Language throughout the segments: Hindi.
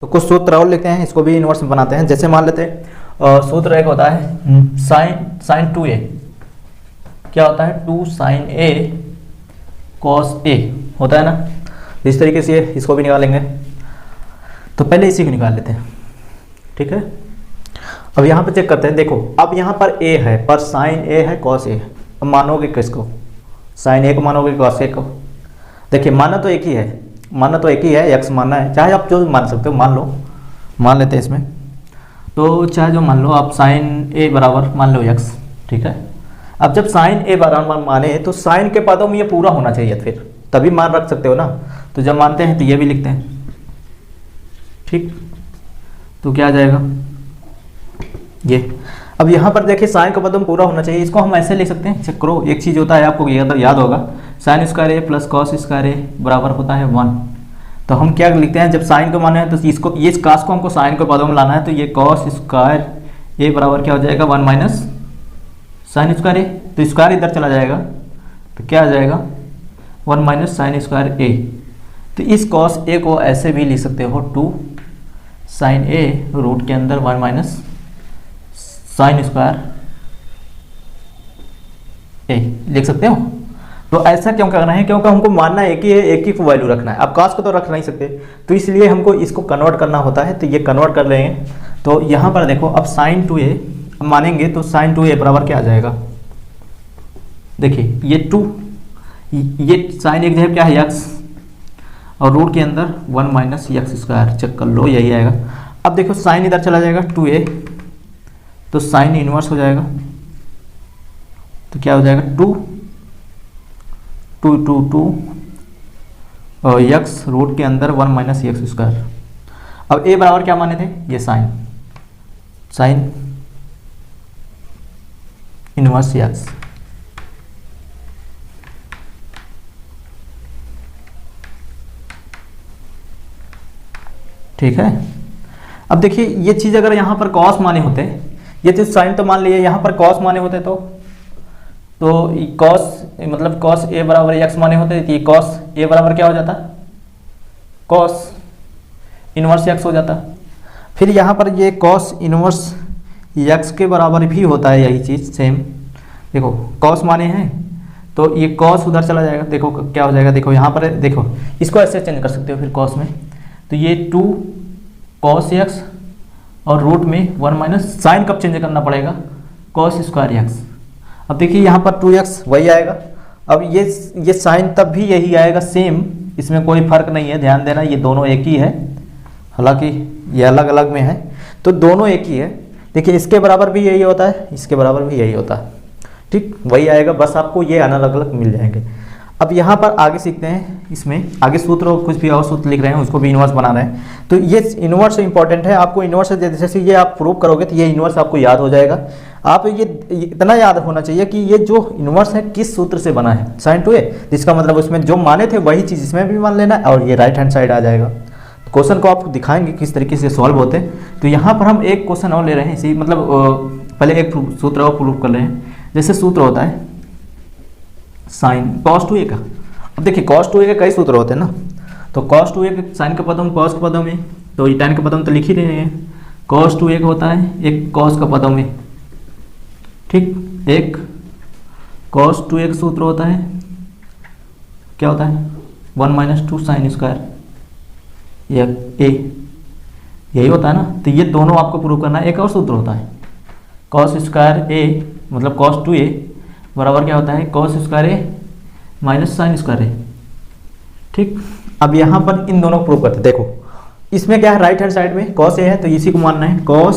तो कुछ सूत्र और लिखते हैं, इसको भी इन्वर्स में बनाते हैं। जैसे मान लेते हैं सूत्र एक होता है साइन 2a, क्या होता है 2 sin a cos a होता है ना। इस तरीके से इसको भी निकालेंगे। तो पहले इसी को निकाल लेते हैं, ठीक है। अब यहाँ पे चेक करते हैं, देखो अब यहाँ पर a है, पर sin a है cos a। अब मानोगे किसको, sin a को मानोगे cos a को। देखिए मानना तो एक ही है, मानना तो एक ही है, x मानना है, चाहे आप जो मान सकते हो मान लो, मान लेते हैं इसमें। तो चाहे जो मान लो आप sin a बराबर मान लो x, ठीक है। अब जब sin a बराबर माने तो sin के पदों में ये पूरा होना चाहिए, फिर तभी मान रख सकते हो ना। तो जब मानते हैं तो ये भी लिखते हैं, ठीक। तो क्या आ जाएगा ये। अब यहाँ पर देखिए साइन का पदम पूरा होना चाहिए, इसको हम ऐसे लिख सकते हैं। चेक करो, एक चीज़ होता है आपको याद होगा, साइन स्क्वायर ए प्लस कॉस स्क्वायर ए बराबर होता है 1। तो हम क्या लिखते हैं, जब साइन को माने हैं तो इसको, ये कास को हमको साइन के पदों में लाना है, तो ये कॉस स्क्वायर ए बराबर क्या हो जाएगा 1 माइनस साइन स्क्वायर ए। तो स्क्वायर इधर चला जाएगा, तो क्या आ जाएगा 1 माइनस साइन स्क्वायर ए। तो इस कॉस ए को ऐसे भी लिख सकते हो 2 साइन ए रूट के अंदर 1 माइनस साइन स्क्वायर ए लिख सकते हो। तो ऐसा क्यों करना है, क्योंकि हमको मानना एक ही है, एक ही को वैल्यू रखना है। अब कॉस को तो रख नहीं सकते, तो इसलिए हमको इसको कन्वर्ट करना होता है। तो ये कन्वर्ट कर रहे हैं। तो यहाँ पर देखो अब साइन 2a मानेंगे तो साइन 2a बराबर क्या आ जाएगा, देखिए ये 2, ये साइन एक जगह क्या है x, और रूट के अंदर 1 माइनस एक्स स्क्वायर, चेक कर लो यही आएगा। अब देखो साइन इधर चला जाएगा 2a, तो साइन इनवर्स हो जाएगा, तो क्या हो जाएगा 2 और एक्स रूट के अंदर 1 माइनस एक्स स्क्वायर। अब a बराबर क्या माने थे, ये साइन इनवर्स एक्स, ठीक है। अब देखिए ये चीज़ अगर यहाँ पर कॉस माने होते, ये चीज़ साइन तो मान लिए, यहाँ पर कॉस माने होते तो कॉस मतलब कॉस ए बराबर एक्स माने होते, तो ये कॉस ए बराबर क्या हो जाता, कॉस इनवर्स एक्स हो जाता। फिर यहाँ पर ये कॉस इनवर्स एक्स के बराबर भी होता है, यही चीज़ सेम। देखो कॉस माने हैं तो ये कॉस उधर चला जाएगा, देखो क्या हो जाएगा, देखो यहाँ पर देखो इसको ऐसे चेंज कर सकते हो फिर कॉस में। तो ये 2 कॉस एक्स और रूट में 1 माइनस साइन कब चेंज करना पड़ेगा, कॉस स्क्वायर एक्स। अब देखिए यहाँ पर 2x वही आएगा। अब ये साइन तब भी यही आएगा सेम, इसमें कोई फर्क नहीं है, ध्यान देना ये दोनों एक ही है, हालांकि ये अलग अलग में है तो दोनों एक ही है। देखिए इसके बराबर भी यही होता है, इसके बराबर भी यही होता है, ठीक वही आएगा, बस आपको ये अलग अलग मिल जाएंगे। अब यहाँ पर आगे सीखते हैं, इसमें आगे सूत्र कुछ भी और सूत्र लिख रहे हैं, उसको भी इन्वर्स बना रहे हैं। तो ये इन्वर्स इंपॉर्टेंट है, आपको इन्वर्स जैसे ये आप प्रूव करोगे तो ये इन्वर्स आपको याद हो जाएगा। आप ये इतना याद होना चाहिए कि ये जो इन्वर्स है किस सूत्र से बना है, साइन 2a, जिसका मतलब उसमें जो माने थे वही चीज़ इसमें भी मान लेना, और ये राइट हैंड साइड आ जाएगा। क्वेश्चन को आप दिखाएंगे किस तरीके से सॉल्व होते हैं। तो यहाँ पर हम एक क्वेश्चन और ले रहे हैं, इसी मतलब पहले एक सूत्र और प्रूव कर रहे हैं। जैसे सूत्र होता है साइन cos 2a का। अब देखिए cos 2a के कई सूत्र होते हैं ना, तो cos 2a के साइन के पदों में, cos के पदों में, तो ये tan के पदों में तो लिख ही रहे हैं। cos 2a का होता है एक cos का पदों में, ठीक, एक cos 2a का सूत्र होता है क्या होता है 1 माइनस 2 साइन स्क्वायर या a, यही होता है ना। तो ये दोनों आपको प्रूव करना है। एक और सूत्र होता है cos स्क्वायर a मतलब cos 2a बराबर क्या होता है cos स्क्वायर ए माइनस साइन स्क्वायर ए, ठीक। अब यहाँ पर इन दोनों को प्रूव करते हैं। देखो इसमें क्या है, राइट हैंड साइड में cos ए है तो इसी को मानना है cos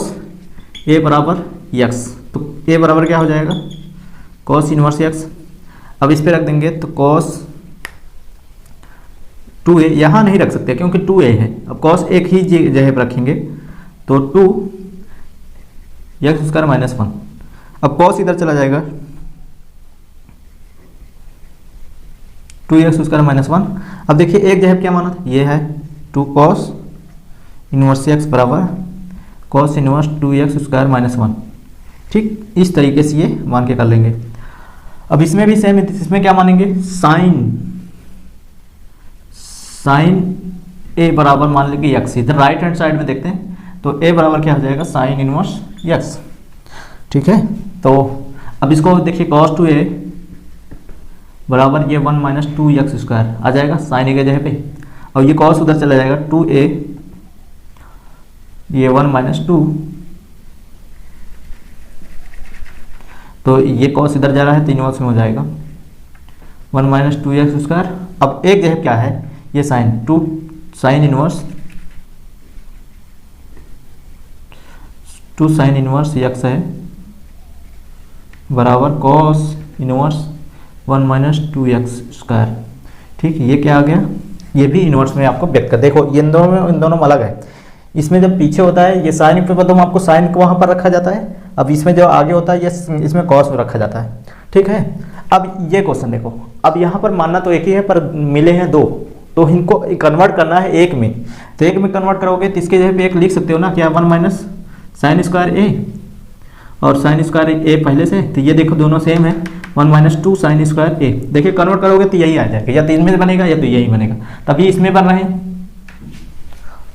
ए बराबर x। तो a बराबर क्या हो जाएगा cos इनवर्स x। अब इस पे रख देंगे तो cos 2a, यहाँ नहीं रख सकते क्योंकि 2a है। अब cos एक ही जगह पर रखेंगे तो 2 x स्क्वायर माइनस 1। अब cos इधर चला जाएगा 2x स्क्वायर माइनस 1। अब देखिए एक जगह क्या माना था, ये है 2 cos इनवर्स x बराबर cos inverse 2x square minus 1, ठीक। इस तरीके से ये मान के कर लेंगे। अब इसमें भी सेम, इसमें क्या मानेंगे साइन ए बराबर मान लीजिए एक्स, इधर राइट हैंड साइड में देखते हैं तो ए बराबर क्या हो जाएगा साइन इनवर्स एक्स। ठीक है, तो अब इसको देखिए कॉस टू ए बराबर ये 1 माइनस 2x² आ जाएगा साइन ए के जगह पे, और ये कॉस उधर चला जाएगा 2a ये 1 माइनस 2, तो ये कॉस इधर जा रहा है तो इनवर्स में हो जाएगा 1 माइनस 2x²। अब एक जगह क्या है ये sine 2 sine inverse 2 sine inverse x है बराबर कॉस इनवर्स 1 माइनस 2x²। ठीक, ये क्या आ गया, ये भी इनवर्स में आपको व्यक्त कर, देखो ये इन दोनों में अलग है। इसमें जब पीछे होता है ये साइन पे तो आपको साइन को वहाँ पर रखा जाता है, अब इसमें जो आगे होता है ये इसमें कॉस में रखा जाता है। ठीक है, अब ये क्वेश्चन देखो, अब यहाँ पर मानना तो एक ही है पर मिले हैं दो, तो इनको कन्वर्ट करना है एक में, तो एक में कन्वर्ट करोगे तो इसके जगह पे एक लिख सकते हो ना क्या 1 माइनस साइन स्क्वायर ए और साइन स्क्वायर ए पहले से, तो ये देखो दोनों सेम है 1 माइनस 2 साइन स्क्वायर ए। देखिए कन्वर्ट करोगे तो यही आ जाएगा, या तो इनमें बनेगा या तो यही बनेगा, तभी इसमें बन रहे हैं।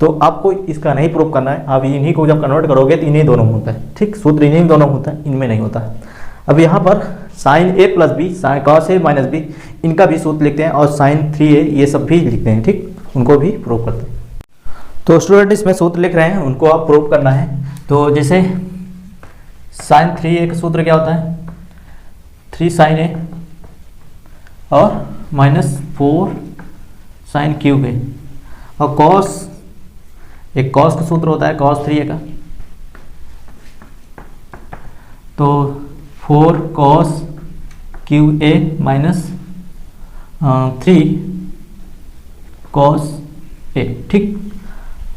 तो आपको इसका नहीं प्रूव करना है, आप इन्हीं को जब कन्वर्ट करोगे तो इन्हीं दोनों में होता है। ठीक, सूत्र इन्हीं दोनों में होता है, इनमें नहीं होता है। अब यहाँ पर sign A plus B sine cos A minus B इनका भी सूत्र लिखते हैं, और साइन 3a ये सब भी लिखते हैं। ठीक, उनको भी प्रूव करते हैं। तो स्टूडेंट इसमें सूत्र लिख रहे हैं, उनको आप प्रूव करना है। तो जैसे साइन 3a का सूत्र क्या होता है 3 साइन ए और माइनस 4 साइन क्यूब ए, और कॉस एक कॉस का सूत्र होता है कॉस 3a का, तो 4 cos cube A minus 3 cos A. ठीक,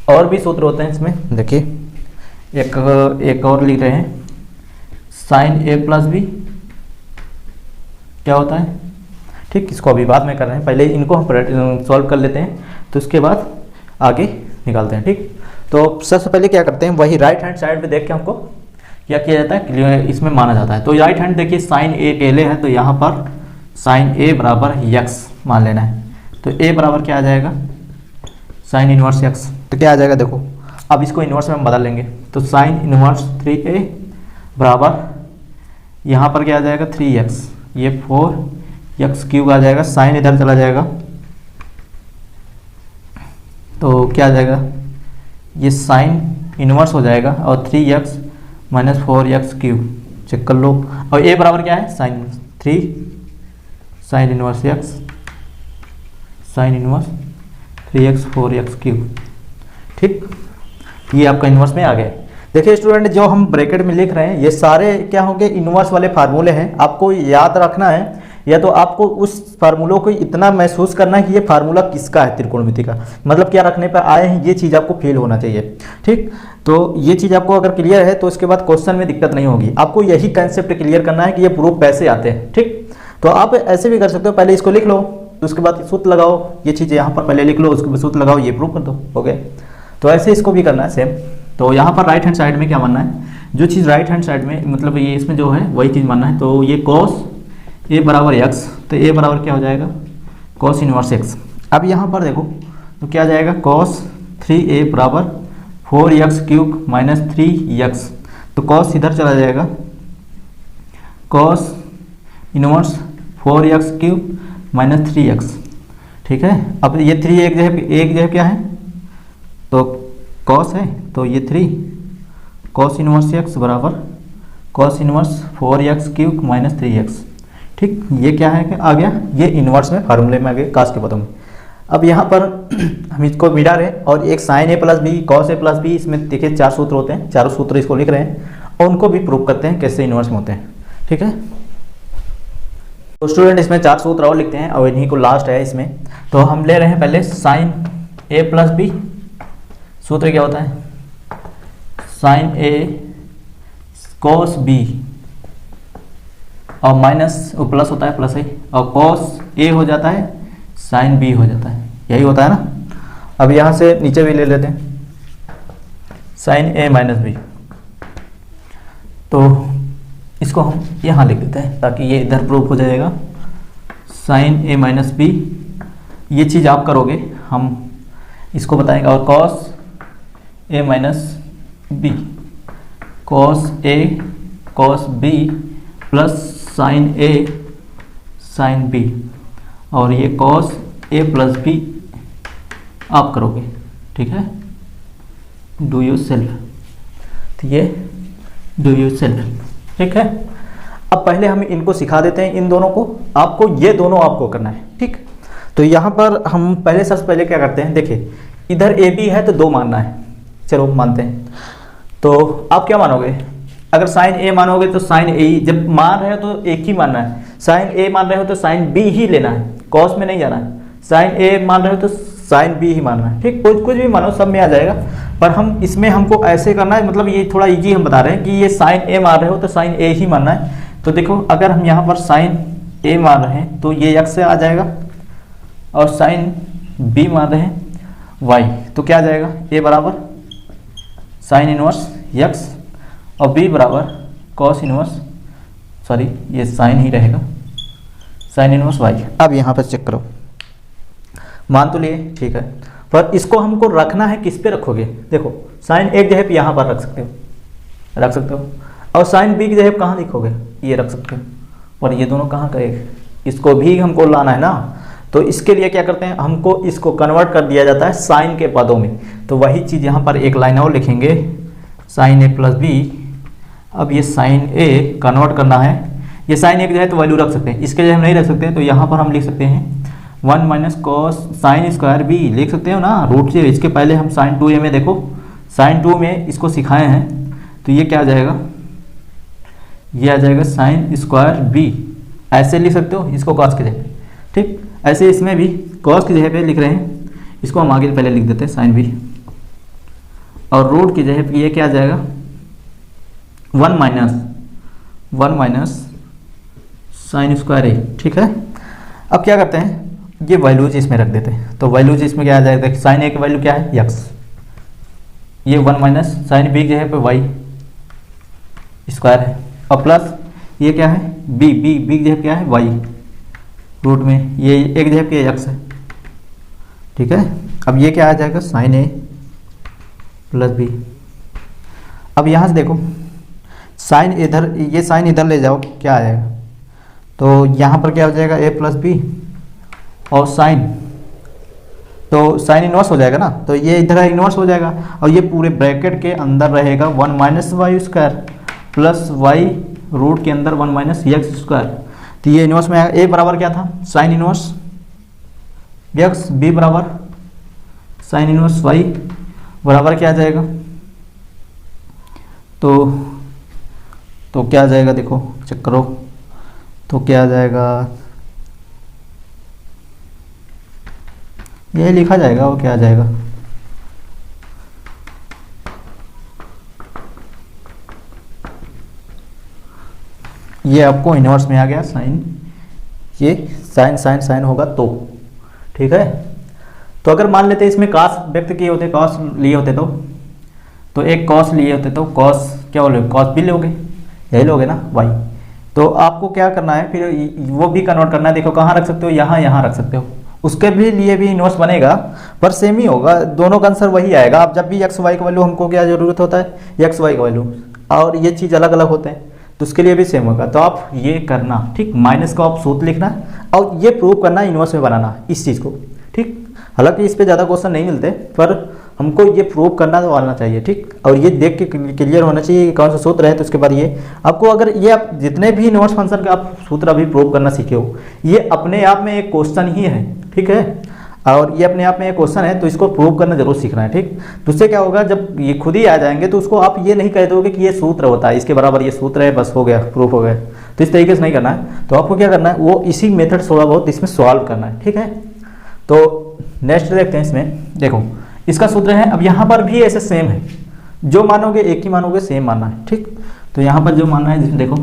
और भी सूत्र होते हैं इसमें, देखिए एक और लिख रहे हैं साइन ए प्लस बी क्या होता है। ठीक, इसको अभी बाद में कर रहे हैं, पहले इनको हम सॉल्व कर लेते हैं, तो उसके बाद आगे निकालते हैं। ठीक, तो सबसे पहले क्या करते हैं, वही राइट हैंड साइड पे देख के हमको क्या किया जाता है इसमें माना जाता है। तो राइट हैंड देखिए साइन ए पहले है, तो यहाँ पर साइन ए बराबर x मान लेना है, तो a बराबर क्या आ जाएगा साइन इनवर्स x, तो क्या आ जाएगा देखो, अब इसको इनवर्स में हम बदल लेंगे, तो साइन इनवर्स 3a बराबर यहाँ पर क्या आ जाएगा 3x, ये 4x³ आ जाएगा, साइन इधर चला जाएगा तो क्या आ जाएगा ये साइन इनवर्स हो जाएगा, और 3x माइनस 4x³ चेक कर लो, और a बराबर क्या है sine 3 sine inverse x sine inverse 3x 4x³। ठीक, ये आपका इनवर्स में आ गया। देखिए स्टूडेंट जो हम ब्रैकेट में लिख रहे हैं ये सारे क्या होंगे इनवर्स वाले फार्मूले हैं, आपको याद रखना है, या तो आपको उस फार्मूलों को इतना महसूस करना है कि ये फार्मूला किसका है त्रिकोणमिति का, मतलब क्या रखने पर आए हैं, ये चीज़ आपको फील होना चाहिए। ठीक, तो ये चीज़ आपको अगर क्लियर है तो इसके बाद क्वेश्चन में दिक्कत नहीं होगी, आपको यही कंसेप्ट क्लियर करना है कि ये प्रूफ कैसे आते हैं। ठीक, तो आप ऐसे भी कर सकते हो, पहले इसको लिख लो तो उसके बाद सूत्र लगाओ, ये चीज़ यहाँ पर पहले लिख लो उसके बाद सूत्र लगाओ, ये प्रूफ कर दो, हो गया। तो ऐसे इसको भी करना है सेम। तो यहाँ पर राइट हैंड साइड में क्या मानना है, जो चीज़ राइट हैंड साइड में मतलब ये इसमें जो है वही चीज़ मानना है, तो ये कॉस ए बराबर x, तो ए बराबर क्या हो जाएगा कॉस इनवर्स x। अब यहाँ पर देखो तो क्या आ जाएगा कॉस 3a बराबर 4x³ माइनस 3x, तो कॉस इधर चला जाएगा cos inverse 4x³ minus 3x। ठीक है, अब ये 3 एक जगह क्या है तो कॉस है, तो ये 3 कॉस इनवर्स x बराबर cos inverse 4x³ minus 3x। ठीक, ये क्या है कि आ गया, ये इनवर्स में फार्मूले में आ गया कास के पदों में। अब यहाँ पर हम इसको मिला रहे हैं, और एक sign A plus B cos A plus B, इसमें देखिए 4 सूत्र होते हैं, चारों सूत्र इसको लिख रहे हैं और उनको भी प्रूव करते हैं कैसे इनवर्स में होते हैं। ठीक है, तो स्टूडेंट इसमें 4 सूत्र और लिखते हैं और इन्हीं को लास्ट है इसमें। तो हम ले रहे हैं पहले साइन ए प्लस बी, सूत्र क्या होता है साइन ए कॉस बी और माइनस प्लस होता है प्लस ए, और कॉस ए हो जाता है साइन बी हो जाता है, यही होता है ना। अब यहाँ से नीचे भी ले लेते हैं साइन ए माइनस बी, तो इसको हम यहाँ लिख देते हैं ताकि ये इधर प्रूफ हो जाएगा साइन ए माइनस बी। ये चीज़ आप करोगे, हम इसको बताएंगे, और cos A minus B, cos A cos B plus sign A sine B, और ये कॉस ए प्लस बी आप करोगे, ठीक है, डू यू सेल्फ, तो ये डू यू सेल्फ, ठीक है। अब पहले हम इनको सिखा देते हैं, इन दोनों को, आपको ये दोनों आपको करना है, ठीक। तो यहाँ पर हम पहले सबसे पहले क्या करते हैं, देखिए इधर ए बी है तो 2 मानना है, चलो मानते हैं। तो आप क्या मानोगे, अगर साइन ए मानोगे तो साइन ए ही, जब मान रहे हो तो एक ही मानना है, साइन ए मान रहे हो तो साइन बी ही लेना है, कॉस में नहीं जाना है, साइन ए मान रहे हो तो साइन बी ही मानना है, ठीक। कुछ भी मानो, सब में आ जाएगा, पर हम इसमें हमको ऐसे करना है, मतलब ये थोड़ा इजी हम बता रहे हैं कि ये साइन ए मान रहे हो तो साइन ए ही मानना है। तो देखो अगर हम यहाँ पर साइन ए मान रहे हैं तो ये x से आ जाएगा, और साइन बी मान रहे हैं y, तो क्या आ जाएगा, a बराबर साइन इनवर्स x और b बराबर कॉस इनवर्स, सॉरी ये साइन ही रहेगा, साइन इनवर्स y। अब यहाँ पर चेक करो, मान तो लिए, ठीक है, पर इसको हमको रखना है, किस पे रखोगे, देखो साइन एक जगह पे यहाँ पर रख सकते हो, और साइन बी की जगह कहाँ लिखोगे, ये रख सकते हो, और ये दोनों कहाँ करेंगे, इसको भी हमको लाना है ना। तो इसके लिए क्या करते हैं, हमको इसको कन्वर्ट कर दिया जाता है साइन के पदों में, तो वही चीज़ यहाँ पर एक लाइन और लिखेंगे, साइन ए प्लस बी। अब ये साइन ए कन्वर्ट करना है, ये साइन एक जगह तो वैल्यू रख सकते हैं, इसके जगह हम नहीं रख सकते, तो यहाँ पर हम लिख सकते हैं 1 minus cos sine square B, लिख सकते हो ना रूट से। इसके पहले हम साइन 2a में, देखो साइन 2 में इसको सिखाए हैं, तो ये क्या आ जाएगा, ये आ जाएगा साइन स्क्वायर बी, ऐसे लिख सकते हो इसको कॉस की जगह पे, ठीक। ऐसे इसमें भी कॉस की जगह पे लिख रहे हैं, इसको हम आगे पहले लिख देते हैं साइन बी, और रूट की जगह पे ये क्या आ जाएगा 1 माइनस साइन स्क्वायर ए, ठीक है। अब क्या करते हैं, ये वैल्यूज इसमें रख देते हैं, तो वैल्यूज इसमें क्या आ जाएगा, साइन ए की वैल्यू क्या है x, ये 1 माइनस साइन बी की जगह पे y स्क्वायर है, और प्लस ये क्या है b की जगह क्या है y, रूट में ये एक जगह पे x है, ठीक है। अब ये क्या आ जाएगा साइन ए प्लस बी। अब यहाँ से देखो साइन इधर, ये साइन इधर ले जाओ, क्या आ जाएगा, तो यहाँ पर क्या हो जाएगा a प्लस बी, और साइन, तो साइन इनवर्स हो जाएगा ना, तो ये इधर इनवर्स हो जाएगा, और ये पूरे ब्रैकेट के अंदर रहेगा 1 minus y square plus y root के अंदर 1 माइनस एक्स स्क्वायर, तो ये इनवर्स में आएगा। ए बराबर क्या था, साइन इनवर्स एक्स, बी बराबर साइन इनवर्स वाई, बराबर क्या आ जाएगा, तो क्या आ जाएगा, देखो चेक करो, तो क्या आ जाएगा, ये लिखा जाएगा, वो क्या आ जाएगा, ये आपको इनवर्स में आ गया साइन, ये साइन होगा तो, ठीक है। तो अगर मान लेते इसमें कॉस व्यक्त किए होते, कॉस लिए होते तो एक कॉस लिए होते तो कॉस क्या बोलोगे, कॉस भी लोगे, यही लोगे ना वाई। तो आपको क्या करना है, फिर वो भी कन्वर्ट करना है, देखो कहाँ रख सकते हो, यहाँ रख सकते हो, उसके भी लिए भी इनवर्स बनेगा, पर सेम ही होगा, दोनों का आंसर वही आएगा। अब जब भी एक्स वाई का वैल्यू हमको क्या जरूरत होता है, एक्स वाई का वैल्यू, और ये चीज़ अलग अलग होते हैं, तो उसके लिए भी सेम होगा। तो आप ये करना, ठीक, माइनस का आप सूत्र लिखना और ये प्रूव करना, इनवर्स में बनाना इस चीज़ को, ठीक। हालांकि इस पे ज़्यादा क्वेश्चन नहीं मिलते, पर हमको ये प्रूव करना तो आना चाहिए, ठीक। और ये देख के क्लियर होना चाहिए कि कौन सा सूत्र है, तो उसके बाद ये आपको, अगर ये आप जितने भी इनवर्स फंक्शन का आप सूत्र अभी प्रूव करना सीखे हो, ये अपने आप में एक क्वेश्चन ही है, ठीक है, और ये अपने आप में एक क्वेश्चन है, तो इसको प्रूव करना जरूर सीखना है, ठीक। तो उससे क्या होगा, जब ये खुद ही आ जाएंगे तो उसको आप ये नहीं कह दोगे कि ये सूत्र होता है, इसके बराबर ये सूत्र है, बस हो गया, प्रूफ हो गया। तो इस तरीके से नहीं करना है, तो आपको क्या करना है, वो इसी मेथड थोड़ा बहुत इसमें सॉल्व करना है, ठीक है। तो नेक्स्ट देखते हैं, इसमें देखो इसका सूत्र है, अब यहाँ पर भी ऐसे सेम है, जो मानोगे एक ही मानोगे, सेम मानना है, ठीक। तो यहाँ पर जो मानना है, देखो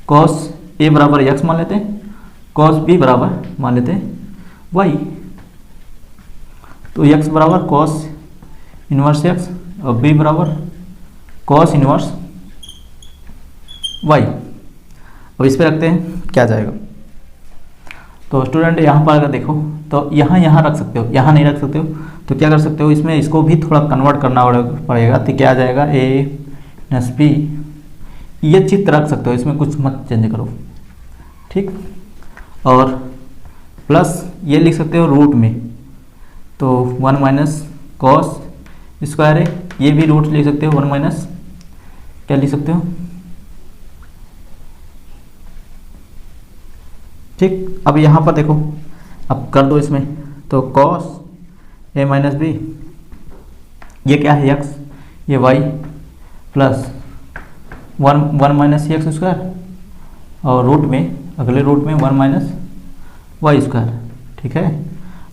कॉस ए बराबर एक्स मान लेते हैं, कॉस बी बराबर मान लेते हैं वाई, तो x बराबर कॉस इनवर्स x और b बराबर कॉस इनवर्स y। अब इस पे रखते हैं, क्या जाएगा, तो स्टूडेंट यहाँ पर अगर देखो तो यहाँ रख सकते हो, यहाँ नहीं रख सकते हो, तो क्या कर सकते हो, इसमें इसको भी थोड़ा कन्वर्ट करना पड़ेगा। तो क्या आ जाएगा, ए माइनस बी, ये चित्र रख सकते हो, इसमें कुछ मत चेंज करो, ठीक। और प्लस ये लिख सकते हो रूट में, तो 1 माइनस कॉस स्क्वायर है, ये भी रूट लिख सकते हो, 1 माइनस क्या लिख सकते हो, ठीक। अब यहाँ पर देखो, अब कर दो इसमें, तो कॉस ए माइनस बी, ये क्या है एक्स, ये y, plus 1 minus x square, और रूट में, अगले रूट में 1 माइनस वाई स्क्वायर, ठीक है।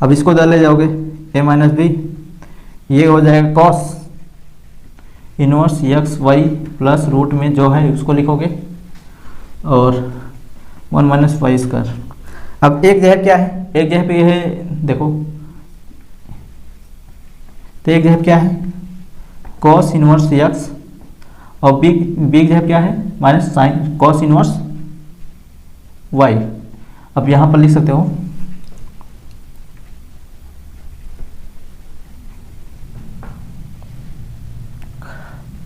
अब इसको डाले जाओगे, ए माइनस बी, ये हो जाएगा cos inverse x y plus root में जो है उसको लिखोगे, और 1 माइनस वाई स्क्वायर। अब एक जगह क्या है, एक जगह पे ये है देखो, तो एक जगह क्या है कॉस इनवर्स एक्स, और बी जगह क्या है minus sine cos inverse y. अब यहाँ पर लिख सकते हो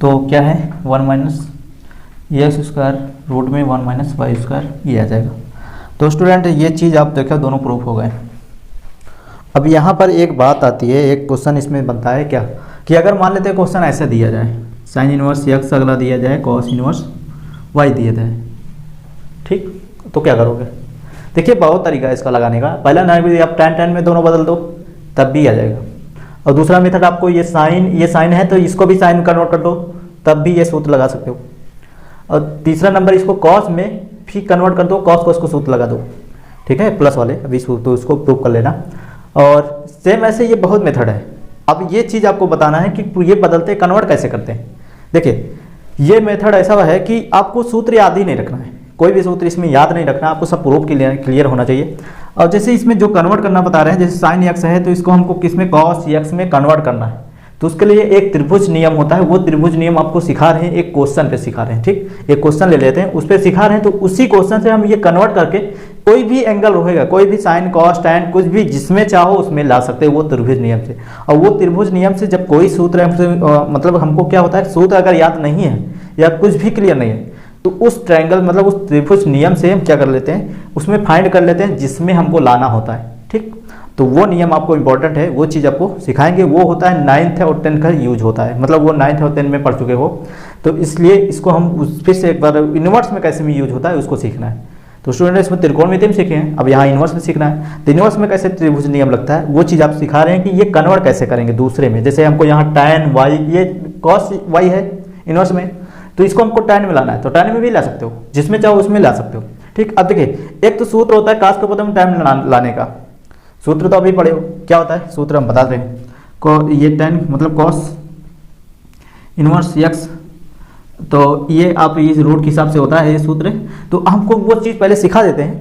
तो क्या है 1 माइनस एक्स स्क्वायर रूट में 1 माइनस वाई स्क्वायर, ये आ जाएगा। तो स्टूडेंट ये चीज़ आप देखो दोनों प्रूफ हो गए। अब यहाँ पर एक बात आती है, एक क्वेश्चन इसमें बनता है क्या, कि अगर मान लेते हैं क्वेश्चन ऐसे दिया जाए, साइन इनवर्स एक्स अगला दिया जाए, कॉस इनवर्स वाई दिया जाए, ठीक, तो क्या करोगे। देखिए बहुत तरीका है इसका लगाने का। पहला ना भी आप tan में दोनों बदल दो तब भी आ जाएगा, और दूसरा मेथड आपको ये साइन है तो इसको भी साइन कन्वर्ट कर दो तब भी ये सूत्र लगा सकते हो, और तीसरा नंबर इसको कॉस में भी कन्वर्ट कर दो, कॉस को इसको सूत्र लगा दो, ठीक है, प्लस वाले अभी तो इसको प्रूव कर लेना। और सेम ऐसे ये बहुत मेथड है। अब ये चीज़ आपको बताना है कि ये बदलते कन्वर्ट कैसे करते हैं। देखिए ये मेथड ऐसा है कि आपको सूत्र याद ही नहीं रखना है, कोई भी सूत्र इसमें याद नहीं रखना, आपको सब प्रूफ क्लियर होना चाहिए। और जैसे इसमें जो कन्वर्ट करना बता रहे हैं, जैसे साइन एक्स है तो इसको हमको किस में कॉस एक्स में कन्वर्ट करना है, तो उसके लिए एक त्रिभुज नियम होता है, वो त्रिभुज नियम आपको सिखा रहे हैं, एक क्वेश्चन पे सिखा रहे हैं, ठीक। एक क्वेश्चन ले लेते हैं, उस पर सिखा रहे हैं, तो उसी क्वेश्चन से हम ये कन्वर्ट करके कोई भी एंगल रहेगा, कोई भी साइन कॉस टैन कुछ भी जिसमें चाहो उसमें ला सकते हैं वो त्रिभुज नियम से। और वो त्रिभुज नियम से जब कोई सूत्र मतलब हमको क्या होता है, सूत्र अगर याद नहीं है या कुछ भी क्लियर नहीं है तो उस ट्रायंगल मतलब उस त्रिभुज नियम से हम क्या कर लेते हैं, उसमें फाइंड कर लेते हैं जिसमें हमको लाना होता है, ठीक। तो वो नियम आपको इंपॉर्टेंट है, वो चीज़ आपको सिखाएंगे, वो होता है 9th और 10th का यूज होता है, मतलब वो 9th और 10th में पढ़ चुके हो, तो इसलिए इसको हम फिर से एक बार इनवर्स में कैसे में यूज होता है उसको सीखना है। तो स्टूडेंट इसमें त्रिकोणमिति में सीखे हैं, अब यहाँ इनवर्स में सीखना है, तो इनवर्स में कैसे त्रिभुज नियम लगता है वो चीज़ आप सिखा रहे हैं कि ये कन्वर्ट कैसे करेंगे दूसरे में। जैसे हमको यहाँ tan वाई, ये कॉस वाई है इनवर्स में, तो इसको हमको tan में लाना है, तो tan में भी ला सकते हो, जिसमें चाहो उसमें ला सकते हो, ठीक। अब देखिए एक तो सूत्र होता है काश के पदों में tan लाने का, सूत्र तो अभी पढ़े हो, क्या होता है सूत्र हम बता दें, को ये tan मतलब कॉस इनवर्स एक्स, तो ये आप इस रूट के हिसाब से होता है ये सूत्र। तो हमको वो चीज़ पहले सिखा देते हैं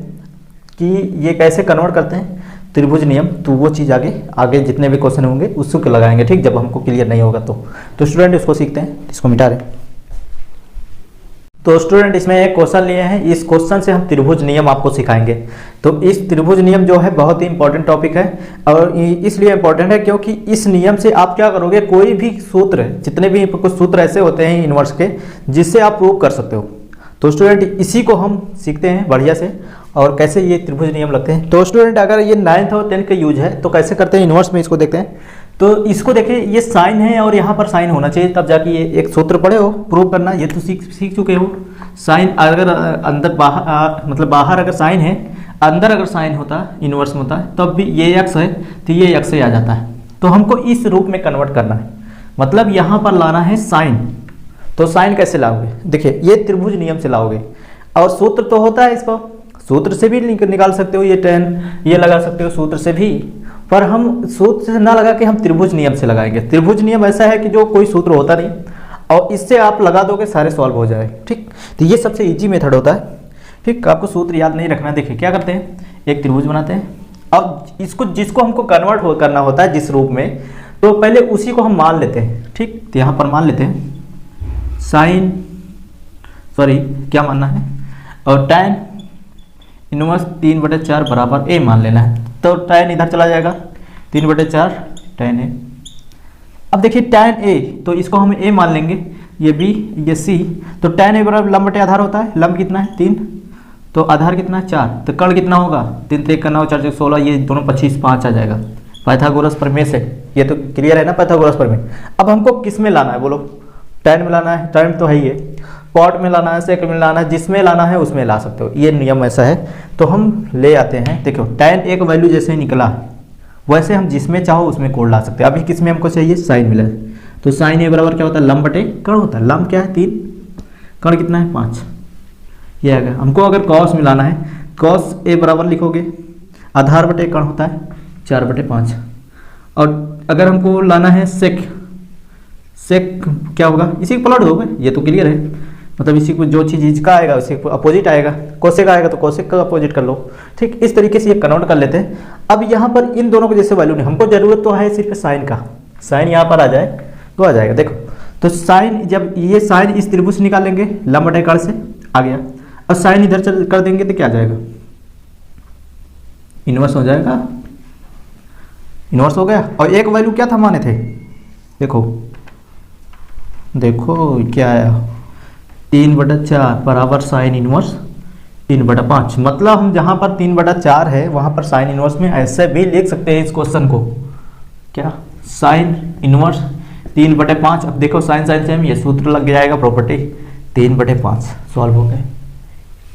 कि ये कैसे कन्वर्ट करते हैं त्रिभुज नियम, तो वो चीज़ आगे जितने भी क्वेश्चन होंगे उसको लगाएंगे, ठीक, जब हमको क्लियर नहीं होगा तो स्टूडेंट इसको सीखते हैं, इसको मिटा रहे। तो स्टूडेंट इसमें एक क्वेश्चन लिए हैं, इस क्वेश्चन से हम त्रिभुज नियम आपको सिखाएंगे। तो इस त्रिभुज नियम जो है बहुत ही इंपॉर्टेंट टॉपिक है, और इसलिए इंपॉर्टेंट है क्योंकि इस नियम से आप क्या करोगे, कोई भी सूत्र, जितने भी कुछ सूत्र ऐसे होते हैं इनवर्स के जिससे आप प्रूव कर सकते हो। तो स्टूडेंट इसी को हम सीखते हैं बढ़िया से, और कैसे ये त्रिभुज नियम लगते हैं। तो स्टूडेंट अगर ये 9th और 10th का यूज है तो कैसे करते हैं इनवर्स में, इसको देखते हैं। तो इसको देखिए ये साइन है और यहाँ पर साइन होना चाहिए, तब जाके ये एक सूत्र पढ़े हो प्रूव करना, ये तो सीख चुके हो। साइन अगर अंदर बाहर मतलब बाहर अगर साइन है, अंदर अगर साइन होता इनवर्स में होता है तब भी ये एक्स है तो ये एक्स आ जाता है। तो हमको इस रूप में कन्वर्ट करना है, मतलब यहाँ पर लाना है साइन। तो साइन कैसे लाओगे, देखिए ये त्रिभुज नियम से लाओगे, और सूत्र तो होता है इसको, सूत्र से भी निकाल सकते हो, ये tan ये लगा सकते हो सूत्र से भी, पर हम सूत्र से ना लगा के हम त्रिभुज नियम से लगाएंगे। त्रिभुज नियम ऐसा है कि जो कोई सूत्र होता नहीं और इससे आप लगा दोगे सारे सॉल्व हो जाए, ठीक। तो ये सबसे इजी मेथड होता है, ठीक। आपको सूत्र याद नहीं रखना, देखिए क्या करते हैं, एक त्रिभुज बनाते हैं, अब इसको जिसको हमको कन्वर्ट करना होता है जिस रूप में, तो पहले उसी को हम मान लेते हैं, ठीक। तो यहाँ पर मान लेते हैं साइन, सॉरी क्या मानना है, और tan इनवर्स 3/4 बराबर a मान लेना है। तो tan इधर चला जाएगा, 3/4 tan a। अब देखिए tan a, तो इसको हम a मान लेंगे, ये b, ये c, तो tan a बराबर लंब बटे आधार होता है। लंब कितना है 3, तो आधार कितना है 4, तो कर्ण कितना होगा 3 3 का 9 4 4 16, ये दोनों 25 5 आ जाएगा। पाइथागोरस प्रमेय से ये तो क्लियर है ना, पाइथागोरस प्रमेय। अब हमको किस में लाना है बोलो, tan में लाना है, tan तो है ही है, पॉट में लाना है, सेक में लाना है, जिसमें लाना है उसमें ला सकते हो, ये नियम ऐसा है। तो हम ले आते हैं, देखो tan एक वैल्यू जैसे निकला वैसे हम जिसमें चाहो उसमें कोड ला सकते हैं। अभी किस में हमको चाहिए, साइन मिला है, तो साइन ए बराबर क्या होता है लंब बटे कर्ण होता है। लंब क्या है 3, कर्ण कितना है 5, ये आ गया। हमको अगर कॉस मिलाना है, कॉस ए बराबर लिखोगे आधार बटे कर्ण होता है 4/5, और अगर हमको लाना है सेक, सेक क्या होगा, इसी को पलट दोगे, ये तो क्लियर है, मतलब इसी को जो चीज़ इसका आएगा उसी को अपोजिट आएगा, कोसेक आएगा तो कोसेक का अपोजिट कर लो। ठीक, इस तरीके से ये कन्वर्ट कर लेते हैं। अब यहाँ पर इन दोनों को जैसे वैल्यू नहीं, हमको जरूरत तो है सिर्फ साइन का, साइन यहाँ पर आ जाए तो आ जाएगा। देखो तो साइन, जब ये साइन इस त्रिभुज से निकालेंगे लंब बटे कर्ण से आ गया, और साइन इधर चल कर देंगे तो क्या आ जाएगा, इनवर्स हो जाएगा, इनवर्स हो गया। और एक वैल्यू क्या था माने थे, देखो देखो क्या आया 3/4 बराबर साइन इनवर्स 3/5। मतलब हम जहाँ पर 3/4 है वहाँ पर साइन इनवर्स में ऐसे भी लिख सकते हैं इस क्वेश्चन को, क्या साइन इनवर्स 3/5। अब देखो साइन साइन सेम, ये सूत्र लग जाएगा प्रॉपर्टी 3/5, सॉल्व हो गए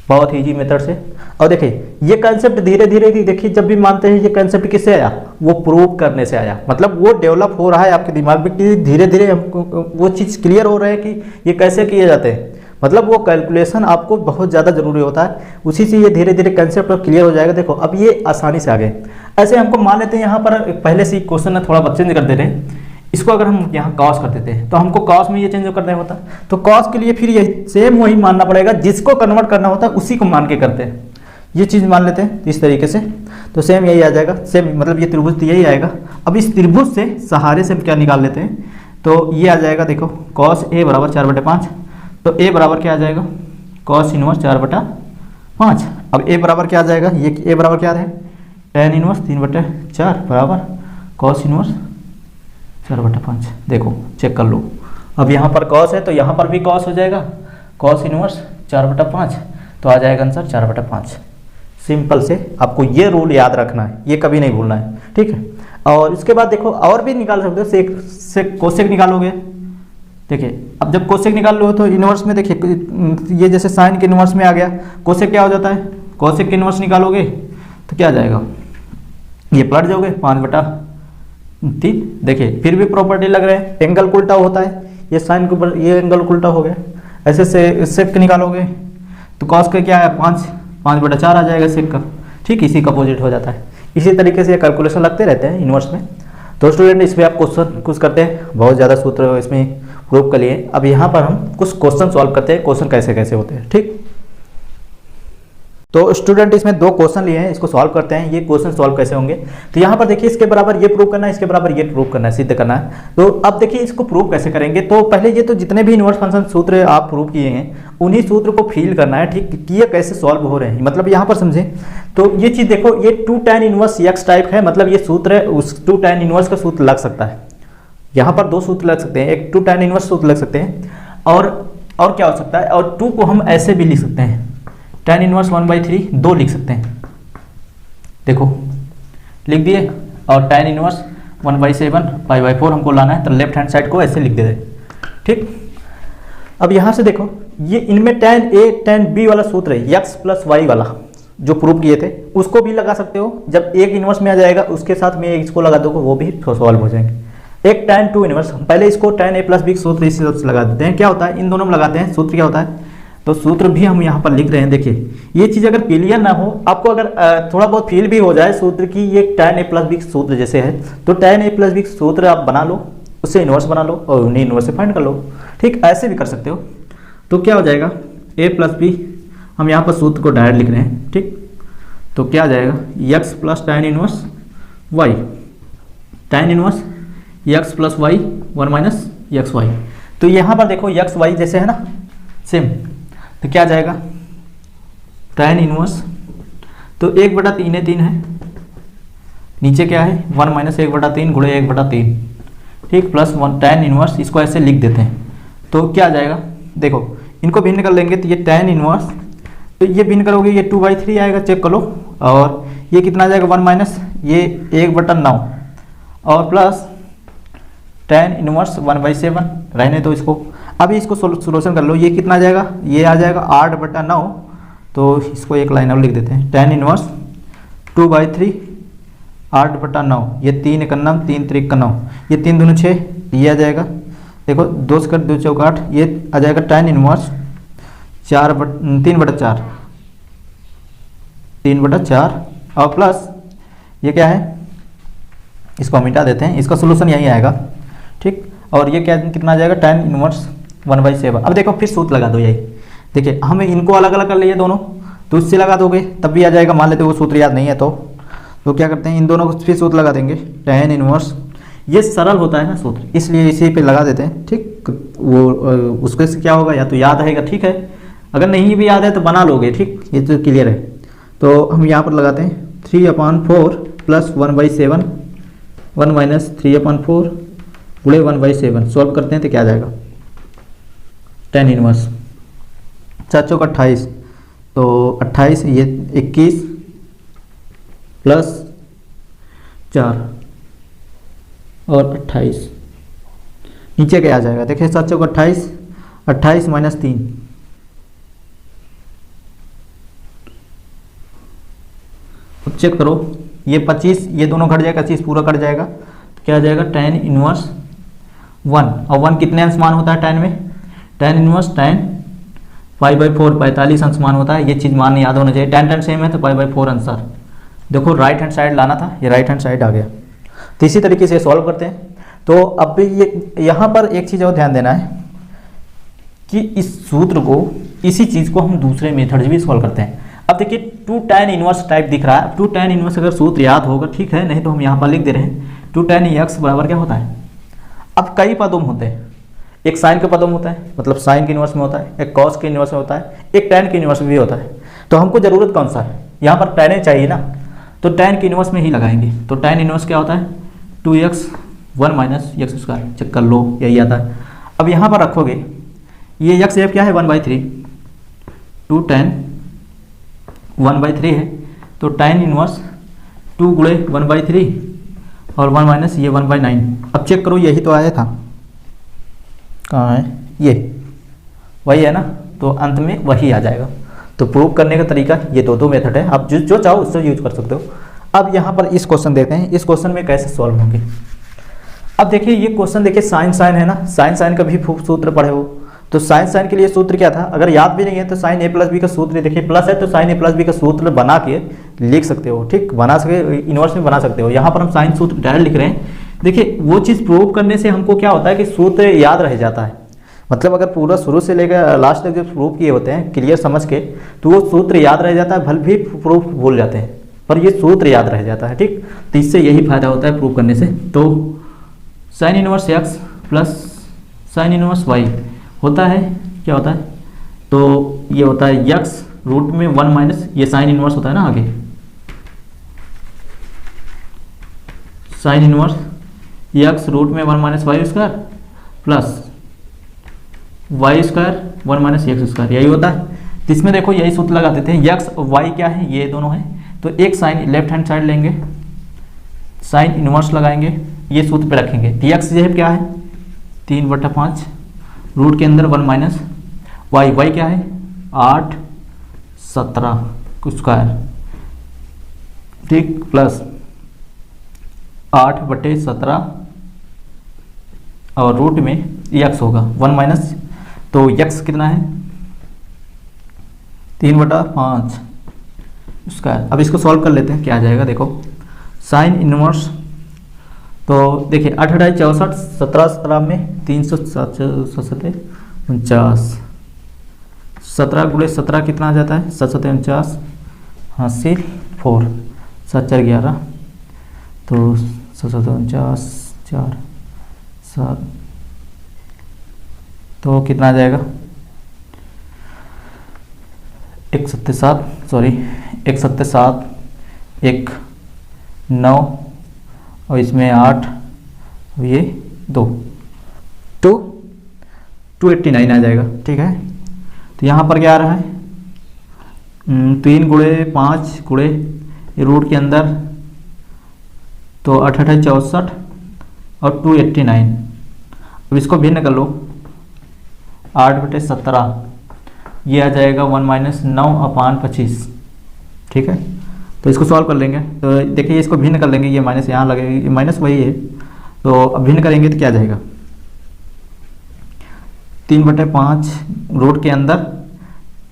बहुत इजी मेथड से। और देखिए ये कंसेप्ट धीरे धीरे देखिए जब भी मानते हैं ये कंसेप्ट किससे आया, वो प्रूव करने से आया, मतलब वो डेवलप हो रहा है आपके दिमाग में कि धीरे धीरे हमको वो चीज़ क्लियर हो रहा है कि ये कैसे किए जाते हैं। मतलब वो कैलकुलेशन आपको बहुत ज़्यादा जरूरी होता है, उसी से ये धीरे धीरे कंसेप्ट क्लियर हो जाएगा। देखो अब ये आसानी से आ गए। ऐसे हमको मान लेते हैं यहाँ पर पहले से क्वेश्चन है थोड़ा बहुत चेंज कर दे रहे हैं, इसको अगर हम यहाँ कॉस कर देते हैं तो हमको कॉस में ये चेंज करना होता है, तो कॉस के लिए फिर ये सेम वही मानना पड़ेगा, जिसको कन्वर्ट करना होता है उसी को मान के करते हैं। ये चीज़ मान लेते हैं इस तरीके से, तो सेम यही आ जाएगा, सेम मतलब ये त्रिभुज यही आएगा। अब इस त्रिभुज से सहारे से हम क्या निकाल लेते हैं, तो ये आ जाएगा, देखो कॉस ए बराबर 4/5, तो ए बराबर क्या आ जाएगा कॉस इनवर्स 4/5। अब ए बराबर क्या आ जाएगा, ये ए बराबर क्या है tan इनवर्स 3/4 बराबर कॉस इनवर्स 4/5। देखो चेक कर लो, अब यहाँ पर कॉस है तो यहाँ पर भी कॉस हो जाएगा, कॉस इनवर्स 4/5, तो आ जाएगा आंसर 4/5। सिंपल से आपको ये रूल याद रखना है, ये कभी नहीं भूलना है, ठीक है। और इसके बाद देखो और भी निकाल सकते हो, सेक से कोसेक निकालोगे। देखिए अब जब कोसेक निकाल लो तो इनवर्स में देखिए ये जैसे साइन के इनवर्स में आ गया, कोसेक क्या हो जाता है, कोसेक के इनवर्स निकालोगे तो क्या आ जाएगा, ये पलट जाओगे 5/3। देखिए फिर भी प्रॉपर्टी लग रहा है, एंगल उल्टा होता है, ये साइन के ऊपर ये एंगल उल्टा हो गया। ऐसे से सेक निकालोगे तो कॉस का क्या है 5/4 आ जाएगा सेक का, ठीक, इसी का अपोजिट हो जाता है। इसी तरीके से कैलकुलेशन लगते रहते हैं इनवर्स में। तो स्टूडेंट इसमें आप क्वेश्चन कुछ करते हैं, बहुत ज़्यादा सूत्र इसमें प्रूव कर लिए। अब यहाँ पर हम कुछ क्वेश्चन सॉल्व करते हैं, क्वेश्चन कैसे कैसे होते हैं, ठीक। तो स्टूडेंट इसमें 2 क्वेश्चन लिए हैं, इसको सॉल्व करते हैं। ये क्वेश्चन सॉल्व कैसे होंगे, तो यहाँ पर देखिए इसके बराबर ये प्रूव करना है, इसके बराबर ये प्रूव करना है, सिद्ध करना है। तो अब देखिए इसको प्रूव कैसे करेंगे, तो पहले ये तो जितने भी इनवर्स फंक्शन सूत्र आप प्रूव किए हैं उन्हीं सूत्र को फील करना है, ठीक, कि ये कैसे सॉल्व हो रहे हैं। मतलब यहाँ पर समझे तो ये चीज़ देखो, ये 2 tan इनवर्स x टाइप है, मतलब ये सूत्र उस 2 tan इनवर्स का सूत्र लग सकता है। यहाँ पर 2 सूत्र लग सकते हैं, एक 2 tan इनवर्स सूत्र लग सकते हैं, और क्या हो सकता है, और 2 को हम ऐसे भी लिख सकते हैं, tan इनवर्स 1/3 2 लिख सकते हैं। देखो लिख दिए, और tan इनवर्स 1/7 π/4 हमको लाना है, तो लेफ्ट हैंड साइड को ऐसे लिख दे, ठीक। अब यहाँ से देखो ये इनमें tan a tan b वाला सूत्र है, x + y वाला जो प्रूव किए थे उसको भी लगा सकते हो। जब एक इनवर्स में आ जाएगा उसके साथ में इसको लगा दोगे, वो भी सॉल्व हो जाएंगे। एक tan 2 इनवर्स, पहले इसको tan a + b सूत्र इसी तरह से लगा देते हैं। क्या होता है, इन दोनों में लगाते हैं, सूत्र क्या होता है, तो सूत्र भी हम यहाँ पर लिख रहे हैं। देखिए ये चीज़ अगर क्लियर ना हो, आपको अगर थोड़ा बहुत फील भी हो जाए सूत्र की ये tan a + b सूत्र जैसे है, तो tan a + b सूत्र आप बना लो, उससे इनवर्स बना लो और उन्हीं इनवर्स से फाइंड कर लो, ठीक। ऐसे भी कर सकते हो। तो क्या हो जाएगा a + b, हम यहाँ पर सूत्र को डायरेक्ट लिख रहे हैं, ठीक। तो क्या आ जाएगा x + tan inverse y, tan inverse x + y 1 - xy। तो यहाँ पर देखो x y जैसे है ना सेम, तो क्या आ जाएगा tan इनवर्स, तो 1/3 है, नीचे क्या है 1 माइनस 1/3 गुणे 1/3, ठीक, प्लस 1 tan इनवर्स, इसको ऐसे लिख देते हैं। तो क्या आ जाएगा, देखो इनको भिन्न कर लेंगे तो ये tan इनवर्स, तो ये भिन्न करोगे ये 2/3 आएगा, चेक कर लो। और ये कितना आ जाएगा 1 माइनस ये 1/9 और प्लस tan इनवर्स 1/7 रहने दो इसको। अभी इसको सोल्यूशन कर लो, ये कितना आ जाएगा, ये आ जाएगा 8/9, तो इसको एक लाइन और लिख देते हैं, tan इनवर्स 2/3 8/9, ये 3 × 9 3 × 3 = 9, ये 3 दूनी 6, ये आ जाएगा, देखो 2 × 2 = 8, ये आ जाएगा tan इनवर्स 3/4 और प्लस ये क्या है, इसको हम मिटा देते हैं, इसका सोल्यूशन यही आएगा, ठीक। और ये क्या कितना आ जाएगा tan इनवर्स 1/7। अब देखो फिर सूत्र लगा दो, यही देखिए हमें इनको अलग अलग कर लिए दोनों, तो उससे लगा दोगे तब भी आ जाएगा। मान लेते वो सूत्र याद नहीं है तो क्या करते हैं, इन दोनों को फिर सूत्र लगा देंगे, tan इनवर्स, ये सरल होता है ना सूत्र, इसलिए इसी पे लगा देते हैं, ठीक। वो उसके से क्या होगा, या तो याद रहेगा, ठीक है, अगर नहीं भी याद है तो बना लोगे, ठीक, ये तो क्लियर है। तो हम यहाँ पर लगाते हैं 3/4 प्लस 1/7 1 माइनस 3/4 गुणे 1/7, सॉल्व करते हैं तो क्या आ जाएगा, tan इनवर्स 4 × 28, तो 28, ये 21 प्लस 4 और 28, नीचे क्या आ जाएगा, देखिए 7 × 28 28 माइनस 3, अब चेक करो, ये 25, ये दोनों घट जाएगा, 25 पूरा कट जाएगा, तो क्या आ जाएगा tan इनवर्स 1, और 1 कितने अंश मान होता है tan में, tan इनवर्स tan π/4 45 अंश मान होता है, ये चीज़ मान याद होना चाहिए, tan सेम है तो π/4 आंसर। देखो राइट हैंड साइड लाना था, ये राइट हैंड साइड आ गया। तो इसी तरीके से सॉल्व करते हैं। तो अब ये यहाँ पर एक चीज़ और ध्यान देना है कि इस सूत्र को, इसी चीज़ को हम दूसरे मेथड से भी सॉल्व करते हैं। अब देखिए 2 tan इनवर्स टाइप दिख रहा है, 2 tan इनवर्स अगर सूत्र याद होगा ठीक है, नहीं तो हम यहाँ पर लिख दे रहे हैं 2 tan x बराबर क्या होता है। अब कई पदों में होते हैं, एक साइन के पदों में होता है, मतलब साइन के इनवर्स में होता है, एक कॉस के इनवर्स में होता है, एक tan के इनवर्स में भी होता है। तो हमको ज़रूरत कौन सा है, यहाँ पर tan चाहिए ना, तो tan के इनवर्स में ही लगाएंगे। तो tan इनवर्स क्या होता है 2x 1 माइनस x², चेक कर लो यही आता है। अब यहाँ पर रखोगे ये x क्या है 1/3, 2 tan 1/3 है, तो tan इनवर्स 2 गुणे 1/3 और 1 माइनस ये 1/9। अब चेक करो यही तो आया था, कहाँ है ये, वही है ना, तो अंत में वही आ जाएगा। तो प्रूव करने का तरीका ये दो मेथड है, आप जो चाहो उससे यूज कर सकते हो। अब यहाँ पर इस क्वेश्चन देते हैं, इस क्वेश्चन में कैसे सॉल्व होंगे। अब देखिए ये क्वेश्चन देखिए साइन साइन है ना, साइन साइन का भी सूत्र पढ़े हो, तो साइन साइन के लिए सूत्र क्या था, अगर याद भी नहीं है तो साइन a प्लस बी का सूत्र, देखिए प्लस है तो साइन a प्लस बी का सूत्र बना के लिख सकते हो, ठीक, बना सके इनवर्स में बना सकते हो। यहाँ पर हम साइन सूत्र डायरेक्ट लिख रहे हैं। देखिए वो चीज़ प्रूव करने से हमको क्या होता है कि सूत्र याद रह जाता है, मतलब अगर पूरा शुरू से लेकर लास्ट तक जो प्रूव किए होते हैं क्लियर समझ के, तो वो सूत्र याद रह जाता है, भले भी प्रूफ भूल जाते हैं पर ये सूत्र याद रह जाता है, ठीक। तो इससे यही फायदा होता है प्रूव करने से। तो sign inverse x plus sine inverse y होता है, क्या होता है, तो ये होता है x रूट में 1 माइनस ये साइन इनवर्स होता है ना, आगे साइन इनवर्स x रूट में 1 minus y² plus y² 1 minus x², यही होता है। तो इसमें देखो यही सूत्र लगा देते हैं, x और y क्या है, ये दोनों है, तो एक साइन लेफ्ट हैंड साइड लेंगे, साइन इनवर्स लगाएंगे, ये सूत्र पे रखेंगे। तो x जो है क्या है 3/5 रूट के अंदर 1 माइनस y क्या है 8 17 स्क्वायर, ठीक, प्लस 8/17 और रूट में x होगा 1 माइनस, तो x कितना है 3/5 स्क्वायर। अब इसको सॉल्व कर लेते हैं, क्या आ जाएगा, देखो साइन इनवर्स, तो देखिए 8 8 64 17 17 में 347 49, 17 गुणे 17 कितना आ जाता है 7 7 49, हासिल 4 7 4 11, तो 7 7 49 4 7, तो कितना आ जाएगा 1 7 7 सॉरी 1 7 7 1 9 और इसमें 8 और ये 2 289 आ जाएगा। ठीक है, तो यहाँ पर क्या आ रहा है 3 गुणे 5 गुणे रूट के अंदर तो 8 8 64 और 289। अब इसको भिन्न कर लो 8/17 ये आ जाएगा 1 - 9/25। ठीक है, तो इसको सॉल्व कर लेंगे। तो देखिए इसको भिन्न कर लेंगे, ये माइनस यहाँ लगेगा, ये माइनस वही है, तो अब भिन्न करेंगे तो क्या जाएगा 3/5 रूट के अंदर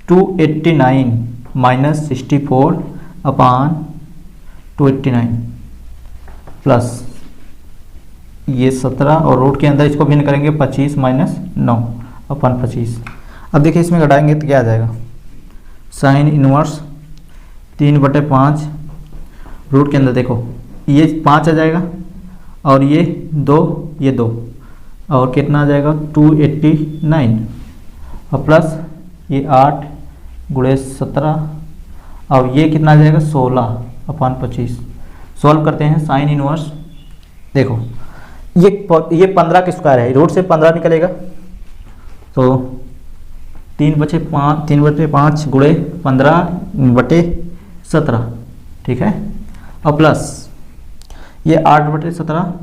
289 - 64/289 प्लस ये 17 और रूट के अंदर इसको भिन्न करेंगे 25 - 9/25। अब देखिए इसमें घटाएंगे तो क्या आ जाएगा साइन इनवर्स 3/5 रूट के अंदर देखो ये 5 आ जाएगा और ये 2 और कितना आ जाएगा 289 और प्लस ये 8 गुणे 17 और ये कितना आ जाएगा 16/25। सॉल्व करते हैं साइन इनवर्स, देखो ये 15 का स्क्वायर है, रूट से 15 निकलेगा तो 3/5 गुणे 15/17। ठीक है, और प्लस ये 8/17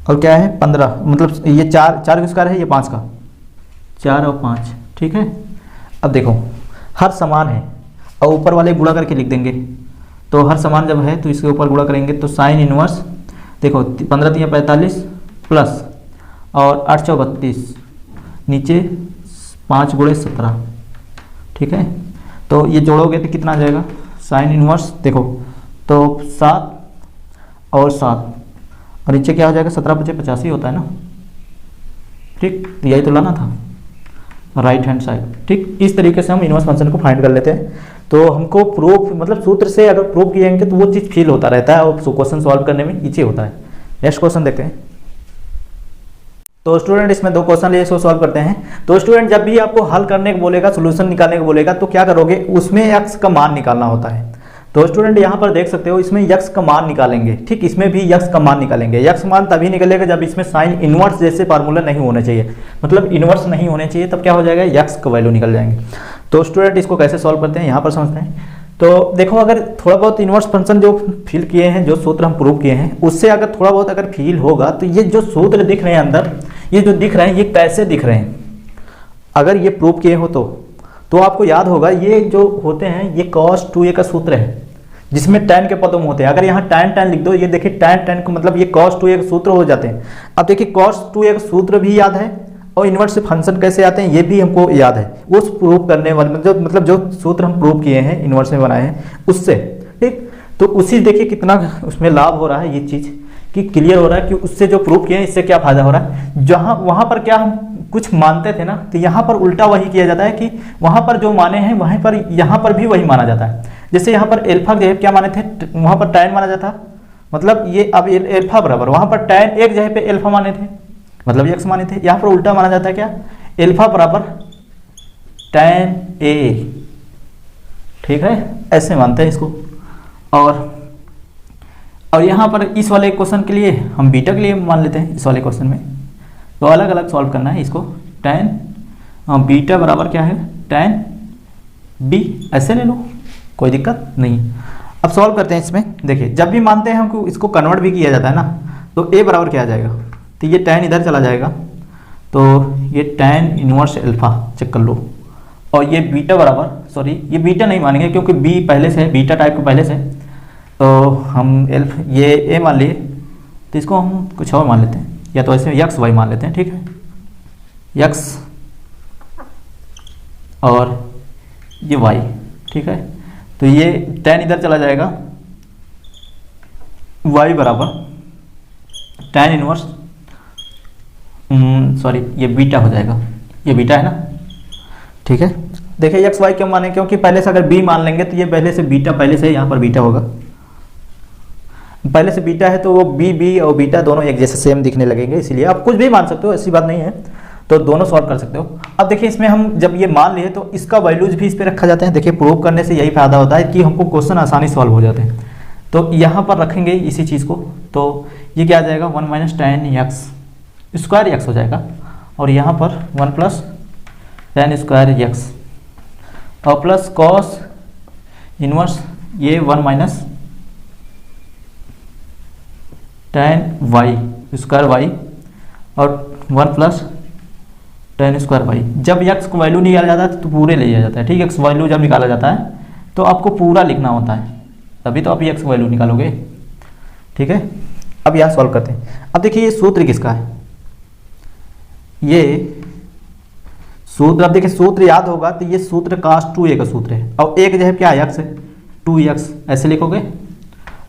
और क्या है 15, मतलब ये 4 का स्क्वायर है, ये 5 का, 4 और 5। ठीक है, अब देखो हर समान है और ऊपर वाले गुणा करके लिख देंगे, तो हर समान जब है तो इसके ऊपर गुणा करेंगे तो साइन इनवर्स देखो 15 × 45 प्लस और 8 × 32 नीचे 5 गुणे 17। ठीक है, तो ये जोड़ोगे तो कितना आ जाएगा साइन इनवर्स देखो तो 7 और 7 और नीचे क्या हो जाएगा 17/85 होता है ना। ठीक, यही तो लाना था राइट हैंड साइड। ठीक, इस तरीके से हम इनवर्स फंक्शन को फाइंड कर लेते हैं। तो हमको प्रूफ मतलब सूत्र से अगर प्रूफ किएंगे तो वो चीज़ फील होता रहता है और क्वेश्चन सॉल्व करने में ईजी होता है। नेक्स्ट क्वेश्चन देखते हैं। तो स्टूडेंट इसमें 2 क्वेश्चन लिए इसको सॉल्व करते हैं। तो स्टूडेंट जब भी आपको हल करने को बोलेगा, सोल्यूशन निकालने को बोलेगा तो क्या करोगे, उसमें x का मान निकालना होता है। तो स्टूडेंट यहाँ पर देख सकते हो इसमें x का मान निकालेंगे। ठीक, इसमें भी x का मान निकालेंगे। x मान तभी निकलेगा जब इसमें साइन इनवर्स जैसे फार्मूला नहीं होने चाहिए, मतलब इनवर्स नहीं होने चाहिए, तब क्या हो जाएगा x का वैल्यू निकल जाएंगे। तो स्टूडेंट इसको कैसे सॉल्व करते हैं यहाँ पर समझते हैं। तो देखो अगर थोड़ा बहुत इनवर्स फंक्शन जो फील किए हैं, जो सूत्र हम प्रूव किए हैं, उससे अगर थोड़ा बहुत अगर फील होगा तो ये जो सूत्र दिख रहे हैं अंदर, ये जो दिख रहे हैं ये कैसे दिख रहे हैं, अगर ये प्रूव किए हो तो आपको याद होगा ये जो होते हैं ये cos 2a का सूत्र है जिसमें tan के पदों में होते हैं। अगर यहाँ tan लिख दो, ये देखिए tan को मतलब ये cos 2a के सूत्र हो जाते हैं। अब देखिए cos 2a का सूत्र भी याद है और इनवर्स से फंक्शन कैसे आते हैं ये भी हमको याद है, उस प्रूव करने वाले जो सूत्र हम प्रूव किए हैं इनवर्स में बनाए हैं उससे। ठीक, तो उसी देखिए कितना उसमें लाभ हो रहा है, ये चीज़ कि क्लियर हो रहा है कि उससे जो प्रूव किए हैं इससे क्या फायदा हो रहा है। जहाँ वहाँ पर क्या हम कुछ मानते थे ना, तो यहाँ पर उल्टा वही किया जाता है कि वहाँ पर जो माने हैं वहीं पर यहाँ पर भी वही माना जाता है। जैसे यहाँ पर एल्फा जगह क्या माने थे, वहाँ पर tan माना जाता, मतलब ये अब एल्फा बराबर वहाँ पर tan एक जगह पे एल्फा माने थे, मतलब x माने थे। यहाँ पर उल्टा माना जाता है क्या, एल्फा बराबर tan a। ठीक है, ऐसे मानते हैं इसको। और यहाँ पर इस वाले क्वेश्चन के लिए हम बीटा के लिए मान लेते हैं। इस वाले क्वेश्चन में तो अलग अलग सॉल्व करना है इसको। tan बीटा बराबर क्या है tan b, ऐसे ले लो, कोई दिक्कत नहीं। अब सॉल्व करते हैं इसमें। देखिए जब भी मानते हैं हमको इसको कन्वर्ट भी किया जाता है ना, तो a बराबर क्या आ जाएगा, तो ये tan इधर चला जाएगा तो ये tan इनवर्स अल्फा चेक कर लो। और ये बीटा बराबर, सॉरी ये बीटा नहीं मानेंगे क्योंकि b पहले से है, बीटा टाइप को पहले से, तो हम ये a मान लिए तो इसको हम कुछ और मान लेते हैं, या तो ऐसे यक्स वाई मान लेते हैं। ठीक है, यक्स और ये वाई। ठीक है, तो ये tan इधर चला जाएगा, y बराबर tan इनवर्स सॉरी ये बीटा हो जाएगा, ये बीटा है ना। ठीक है, देखिए एक्स वाई क्यों माने, क्योंकि पहले से अगर b मान लेंगे तो ये पहले से बीटा, पहले से यहाँ पर बीटा होगा, पहले से बीटा है तो वो b और बीटा दोनों एक जैसे सेम दिखने लगेंगे, इसलिए आप कुछ भी मान सकते हो, ऐसी बात नहीं है, तो दोनों सॉल्व कर सकते हो। अब देखिए इसमें हम जब ये मान लिए तो इसका वैल्यूज भी इस पे रखा जाता है। देखिए प्रूव करने से यही फायदा होता है कि हमको क्वेश्चन आसानी सॉल्व हो जाते हैं। तो यहाँ पर रखेंगे इसी चीज़ को, तो ये क्या आ जाएगा 1 minus ten x square x हो जाएगा, और यहाँ पर 1 प्लस टेन स्क्वायर एक्स और प्लस कॉस इनवर्स ये 1 minus ten y square y और 1 प्लस टेन स्क्वायर वाई। जब एक्स को वैल्यू निकाला जाता है तो पूरे ले लिया जाता है, ठीक है। एक्स वैल्यू जब निकाला जाता है तो आपको पूरा लिखना होता है, तभी तो आप एक्स वैल्यू निकालोगे, ठीक है। अब यहाँ सॉल्व करते हैं। अब देखिए ये सूत्र किसका है, ये सूत्र, अब देखिए सूत्र याद होगा तो ये सूत्र cos 2a का सूत्र है, और एक जो है क्या एक्स है 2x ऐसे लिखोगे,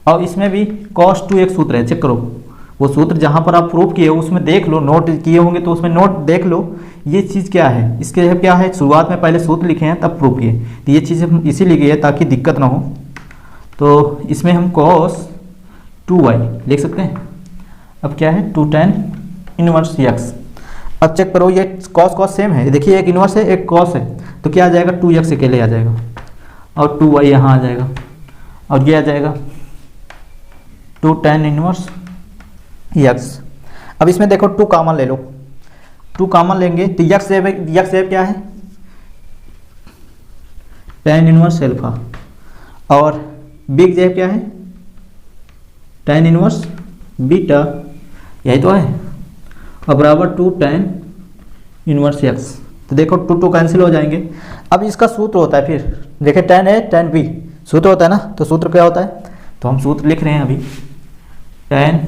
और इसमें भी cos 2x सूत्र है, चेक करो वो सूत्र जहाँ पर आप प्रूफ किए हो उसमें देख लो, नोट किए होंगे तो उसमें नोट देख लो ये चीज़ क्या है, इसके जब क्या है शुरुआत में पहले सूत्र लिखे हैं तब प्रूफ किए, तो ये चीज़ हम इसीलिए किए ताकि दिक्कत ना हो। तो इसमें हम cos 2y लिख सकते हैं। अब क्या है 2 tan इनवर्स x। अब चेक करो ये cos सेम है, देखिए एक इनवर्स है एक cos है, तो क्या आ जाएगा 2x अकेले आ जाएगा और 2y यहाँ आ जाएगा, और ये आ जाएगा 2 tan इनवर्स x। अब इसमें देखो 2 कॉमन ले लो, 2 कॉमन लेंगे तो x क्या है tan इनवर्स एल्फा, और बिग जेब क्या है tan इनवर्स बीटा, यही तो है, और बराबर 2 tan इनवर्स x। तो देखो 2 कैंसिल हो जाएंगे। अब इसका सूत्र होता है, फिर देखिए tan a tan b सूत्र होता है ना, तो सूत्र क्या होता है, तो हम सूत्र लिख रहे हैं अभी, tan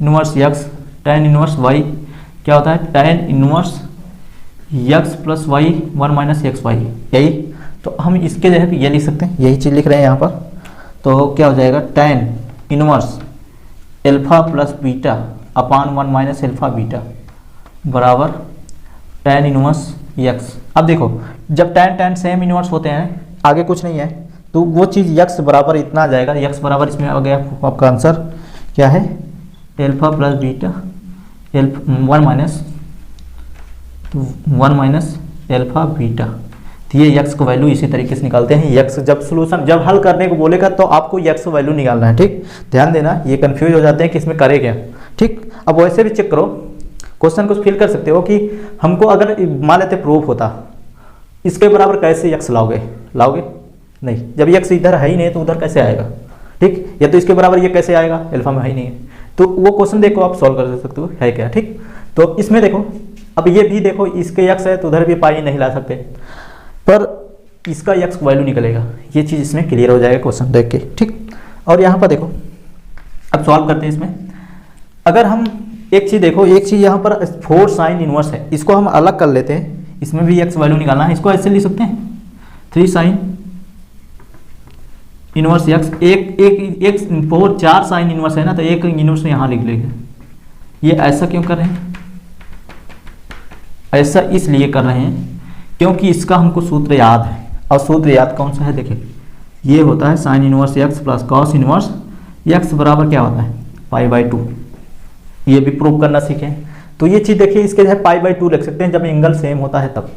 inverse x tan inverse y क्या होता है tan inverse x plus y 1 minus x y, यही। तो हम इसके जगह पे ये लिख सकते हैं, यही चीज़ लिख रहे हैं यहाँ पर। तो क्या हो जाएगा tan inverse alpha plus beta अपान 1 माइनस एल्फा बीटा बराबर tan इनवर्स x। अब देखो जब tan सेम इनवर्स होते हैं, आगे कुछ नहीं है, तो वो चीज़ x बराबर इतना आ जाएगा, x बराबर इसमें आ गया आपका आंसर क्या है alpha plus beta 1 minus alpha beta. तो ये x को वैल्यू इसी तरीके से निकालते हैं। x जब सोल्यूशन जब हल करने को बोलेगा तो आपको x वैल्यू निकालना है, ठीक। ध्यान देना, ये कंफ्यूज हो जाते हैं कि इसमें करे क्या, ठीक। अब वैसे भी चेक करो, क्वेश्चन को फिल कर सकते हो कि हमको अगर मान लेते प्रूफ होता इसके बराबर कैसे x लाओगे नहीं, जब x इधर है ही नहीं तो उधर कैसे आएगा, ठीक। या तो इसके बराबर ये कैसे आएगा, अल्फा में है ही नहीं है, तो वो क्वेश्चन देखो आप सॉल्व कर सकते हो है क्या, ठीक। तो इसमें देखो अब ये भी देखो इसके x है तो उधर भी पाई नहीं ला सकते, पर इसका x वैल्यू निकलेगा, ये चीज़ इसमें क्लियर हो जाएगा क्वेश्चन देख के, ठीक। और यहाँ पर देखो अब सॉल्व करते हैं इसमें। अगर हम एक चीज़ देखो, एक चीज़ यहाँ पर 4 साइन इनवर्स है, इसको हम अलग कर लेते हैं, इसमें भी x वैल्यू निकालना है, इसको ऐसे लिख सकते हैं 3 साइन इनवर्स x। एक 4 साइन इनवर्स है ना, तो एक इनवर्स यहाँ लिख लेंगे। ये ऐसा क्यों कर रहे हैं, ऐसा इसलिए कर रहे हैं क्योंकि इसका हमको सूत्र याद है, और सूत्र याद कौन सा है देखिए, ये होता है sign inverse x plus cos inverse x बराबर क्या होता है π/2। ये भी प्रूव करना सीखें, तो ये चीज़ देखिए इसके जगह π/2 लिख सकते हैं जब एंगल सेम होता है तब।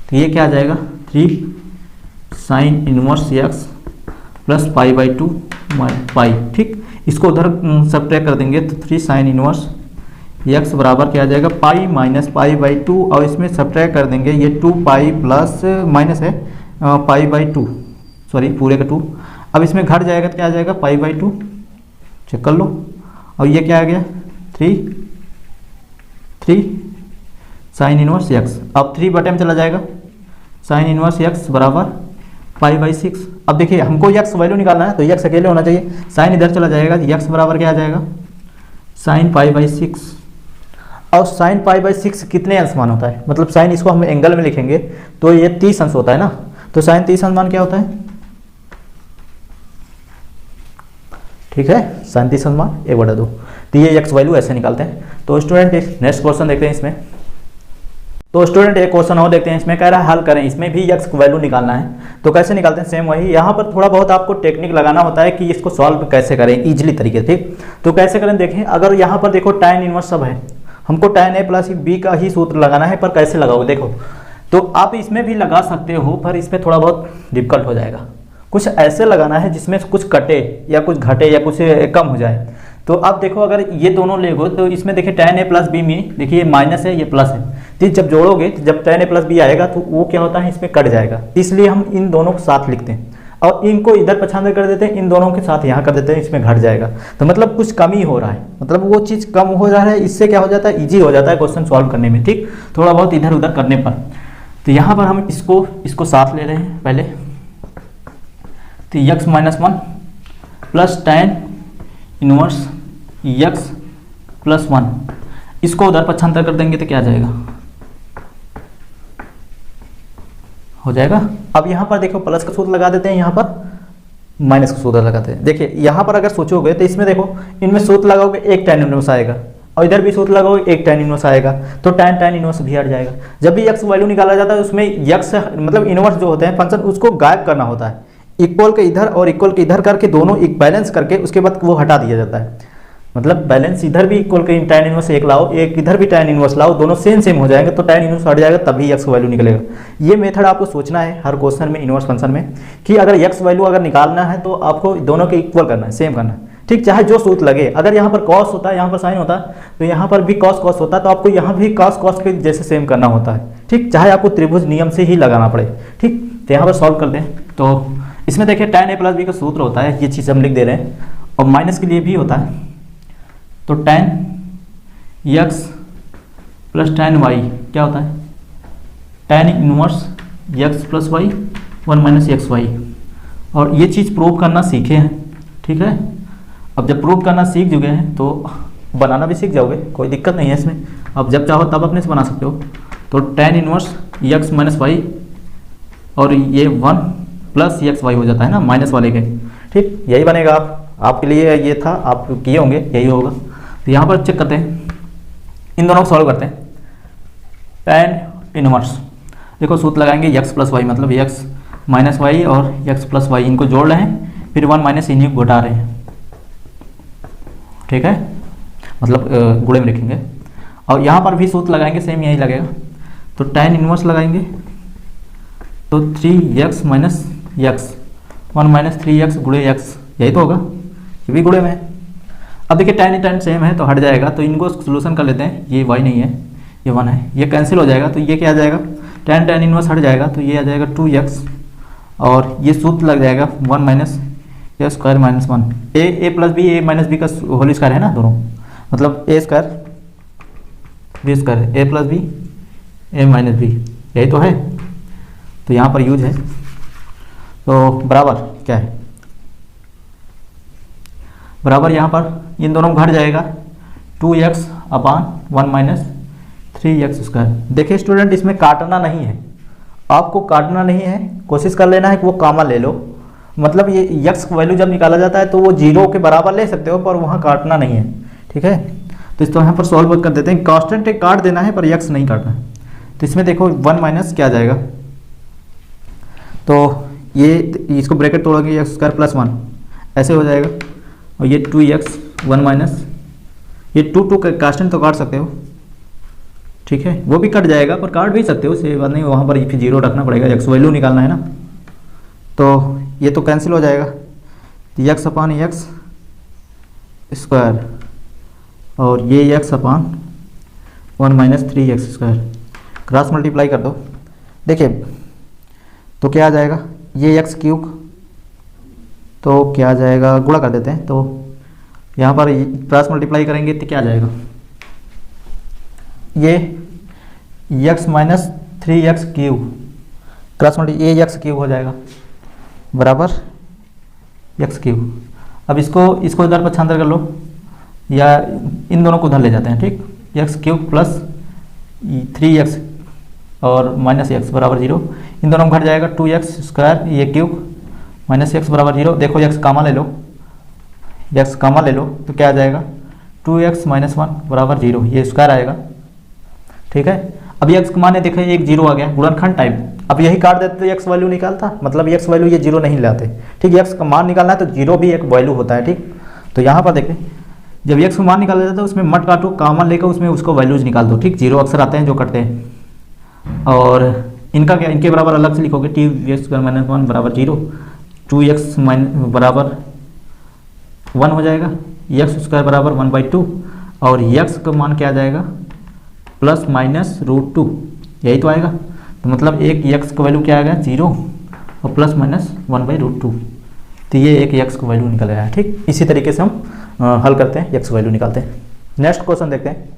तो ये क्या आ जाएगा 3 साइन इनवर्स x प्लस π/2 पाई, ठीक। इसको उधर सब्ट्रैक्ट कर देंगे तो 3 साइन इनवर्स x बराबर क्या आ जाएगा पाई माइनस π/2, और इसमें सब्ट्रैक्ट कर देंगे ये 2 पाई प्लस माइनस है π/2, सॉरी पूरे का 2। अब इसमें घट जाएगा तो क्या आ जाएगा π/2, चेक कर लो। और ये क्या आ गया 3 साइन इनवर्स x, अब 3 बटे में चला जाएगा साइन इनवर्स x बराबर π/6। अब देखिए हमको x वैल्यू निकालना है तो x अकेले होना चाहिए, साइन इधर चला जाएगा, x बराबर क्या आ जाएगा साइन π/6। और साइन π/6 कितने अंश मान होता है, मतलब साइन इसको हम एंगल में लिखेंगे तो ये 30 अंश होता है ना, तो साइन 30 अंश मान क्या होता है, ठीक है, साइन 30 अंश मान 1/2। तो ये x वैल्यू ऐसे निकालते हैं। तो स्टूडेंट नेक्स्ट क्वेश्चन देखते हैं इसमें। तो स्टूडेंट एक क्वेश्चन और देखते हैं, इसमें कह रहा है हल करें, इसमें भी x वैल्यू निकालना है। तो कैसे निकालते हैं, सेम वही, यहाँ पर थोड़ा बहुत आपको टेक्निक लगाना होता है कि इसको सॉल्व कैसे करें इजीली तरीके से, ठीक। तो कैसे करें देखें, अगर यहाँ पर देखो tan इनवर्स सब है, हमको tan a प्लस b का ही सूत्र लगाना है, पर कैसे लगाओगे देखो। तो आप इसमें भी लगा सकते हो, पर इसमें थोड़ा बहुत डिफिकल्ट हो जाएगा। कुछ ऐसे लगाना है जिसमें कुछ कटे या कुछ घटे या कुछ कम हो जाए। तो अब देखो अगर ये दोनों लेगो तो इसमें देखिए tan a प्लस बी में देखिए ये माइनस है ये प्लस है, तो जब जोड़ोगे तो जब tan a प्लस बी आएगा तो वो क्या होता है इसमें कट जाएगा, इसलिए हम इन दोनों को साथ लिखते हैं और इनको इधर पछांदर कर देते हैं, इन दोनों के साथ यहाँ कर देते हैं, इसमें घट जाएगा। तो मतलब कुछ कमी हो रहा है, मतलब वो चीज़ कम हो जा रहा है, इससे क्या हो जाता है ईजी हो जाता है क्वेश्चन सॉल्व करने में, ठीक, थोड़ा बहुत इधर उधर करने पर। तो यहाँ पर हम इसको साथ ले रहे हैं पहले, तो x minus 1 plus tan inverse x plus 1, इसको उधर पक्षांतर कर देंगे तो क्या आ जाएगा, हो जाएगा। अब यहाँ पर देखो प्लस का सूत्र लगा देते हैं, यहाँ पर माइनस का सूत्र लगाते हैं। देखिए यहाँ पर अगर सोचोगे तो इसमें देखो इनमें सूत्र लगाओगे एक tan इनवर्स आएगा और इधर भी सूत्र लगाओगे एक tan इनवर्स आएगा, तो tan इनवर्स भी हट जाएगा। जब भी x वैल्यू निकाला जाता है उसमें x मतलब इनवर्स जो होते हैं फंक्शन उसको गायब करना होता है, इक्वल के इधर और इक्वल के इधर करके दोनों एक बैलेंस करके उसके बाद वो हटा दिया जाता है। मतलब बैलेंस इधर भी इक्वल के tan इनवर्स एक लाओ, एक इधर भी tan इनवर्स लाओ, दोनों सेम हो जाएंगे तो tan इनवर्स हट जाएगा, तभी x वैल्यू निकलेगा। ये मेथड आपको सोचना है हर क्वेश्चन में इनवर्स फंक्शन में कि अगर x वैल्यू अगर निकालना है तो आपको दोनों के इक्वल करना है, सेम करना है, ठीक, चाहे जो सूत्र लगे। अगर यहाँ पर कॉस होता है यहाँ पर साइन होता है तो यहाँ पर भी कॉस होता है, तो आपको यहाँ भी कॉस के जैसे सेम करना होता है, ठीक, चाहे आपको त्रिभुज नियम से ही लगाना पड़े, ठीक। तो यहाँ पर सॉल्व कर दें तो इसमें देखिए tan a प्लस बी का सूत्र होता है, ये चीज़ हम लिख दे रहे हैं, और माइनस के लिए भी होता है, तो tan x प्लस tan y क्या होता है, tan inverse x plus y 1 minus x y. और ये चीज़ प्रूव करना सीखे हैं, ठीक है। अब जब प्रूव करना सीख चुके हैं तो बनाना भी सीख जाओगे, कोई दिक्कत नहीं है इसमें। अब जब चाहो तब अपने से बना सकते हो। तो tan inverse x minus y और ये 1 प्लस एक्स वाई हो जाता है ना माइनस वाले के, ठीक, यही बनेगा। आपके लिए ये था, आप किए होंगे, यही होगा। तो यहाँ पर चेक करते हैं, इन दोनों को सॉल्व करते हैं। tan इनवर्स देखो सूत्र लगाएंगे x प्लस वाई, मतलब x माइनस वाई और x प्लस वाई, इनको जोड़ रहे हैं, फिर 1 माइनस इन्हीं को घटा रहे हैं, ठीक है, मतलब गुणे में लिखेंगे। और यहाँ पर भी सूत्र लगाएंगे, सेम यही लगेगा। तो tan इनवर्स लगाएंगे तो 3x minus x 1 minus 3x गुणे x, यही तो होगा, ये भी गुणे में है। अब देखिए tan सेम है तो हट जाएगा, तो इनको सोल्यूशन कर लेते हैं। ये y नहीं है, ये 1 है, ये कैंसिल हो जाएगा, तो ये क्या आ जाएगा, tan इनवर्स हट जाएगा, तो ये आ जाएगा 2x, और ये सूत्र लग जाएगा 1 माइनस ए स्क्वायर माइनस 1, ए प्लस बी, ए माइनस बी का होल स्क्वायर है ना दोनों, मतलब ए स्क्वायर बी स्क्वायर, ए प्लस बी ए माइनस बी, यही तो है। तो यहाँ पर यूज है, तो बराबर क्या है, बराबर यहाँ पर इन दोनों घट जाएगा 2x अपान 1 माइनस 3x स्क्वायर। देखिए स्टूडेंट इसमें काटना नहीं है, आपको काटना नहीं है, कोशिश कर लेना है कि वो कॉमन ले लो। मतलब ये x वैल्यू जब निकाला जाता है तो वो 0 के बराबर ले सकते हो, पर वहाँ काटना नहीं है, ठीक है। तो इसको यहाँ पर सॉल्व कर देते हैं, कांस्टेंट काट देना है पर x नहीं काटना है। तो इसमें देखो 1 माइनस क्या आ जाएगा, तो ये इसको ब्रैकेट तोड़ोगे एक्स स्क्वायर प्लस 1 ऐसे हो जाएगा, और ये 2x 1 माइनस ये 2 कांस्टेंट तो काट सकते हो, ठीक है, वो भी कट जाएगा, पर काट भी सकते हो, से बात नहीं, वहाँ पर फिर 0 रखना पड़ेगा, x वैल्यू निकालना है ना। तो ये तो कैंसिल हो जाएगा, तो x अपान एक्स स्क्वायर और ये x अपान 1 minus 3x square, cross multiply कर दो। देखिए तो क्या आ जाएगा, ये x क्यूब, तो क्या आ जाएगा, गुणा कर देते हैं, तो यहाँ पर क्रॉस मल्टीप्लाई करेंगे तो क्या आ जाएगा, ये x minus 3x cube, cross multi ये x क्यूब हो जाएगा बराबर x क्यूब। अब इसको इधर पक्षांतर कर लो, या इन दोनों को उधर ले जाते हैं, ठीक, x क्यूब प्लस 3x और माइनस एक्स बराबर 0, इन दोनों में घट जाएगा 2x स्क्वायर ये क्यूब माइनस एक्स बराबर 0। देखो x कामा ले लो, x कामा ले लो तो क्या आ जाएगा 2x माइनस 1 बराबर 0, ये स्क्वायर आएगा, ठीक है। अब x माने देखें एक 0 आ गया, गुणनखंड टाइप। अब यही काट देते तो x वैल्यू निकालता, मतलब x वैल्यू ये 0 नहीं लाते, ठीक, x का मान निकालना है तो 0 भी एक वैल्यू होता है, ठीक। तो यहाँ पर देखें जब x का मान निकाला जाता है उसमें मत काटो, कॉमन लेकर उसमें उसको वैल्यूज निकाल दो, ठीक, 0 अक्सर आते हैं जो कटते हैं। और इनका क्या, इनके बराबर अलग से लिखोगे, 2x स्क्वायर माइनस 1 बराबर 0, 2x बराबर 1 हो जाएगा, एक्स स्क्वायर बराबर 1/2 और एक्स का मान क्या आ जाएगा प्लस माइनस रूट 2, यही तो आएगा। तो मतलब एक एक्स का वैल्यू क्या आएगा 0 और प्लस माइनस 1/√2, तो ये एक एक्स का वैल्यू निकल रहा है। ठीक, इसी तरीके से हम हल करते हैं, एक्स वैल्यू निकालते हैं। नेक्स्ट क्वेश्चन देखते हैं।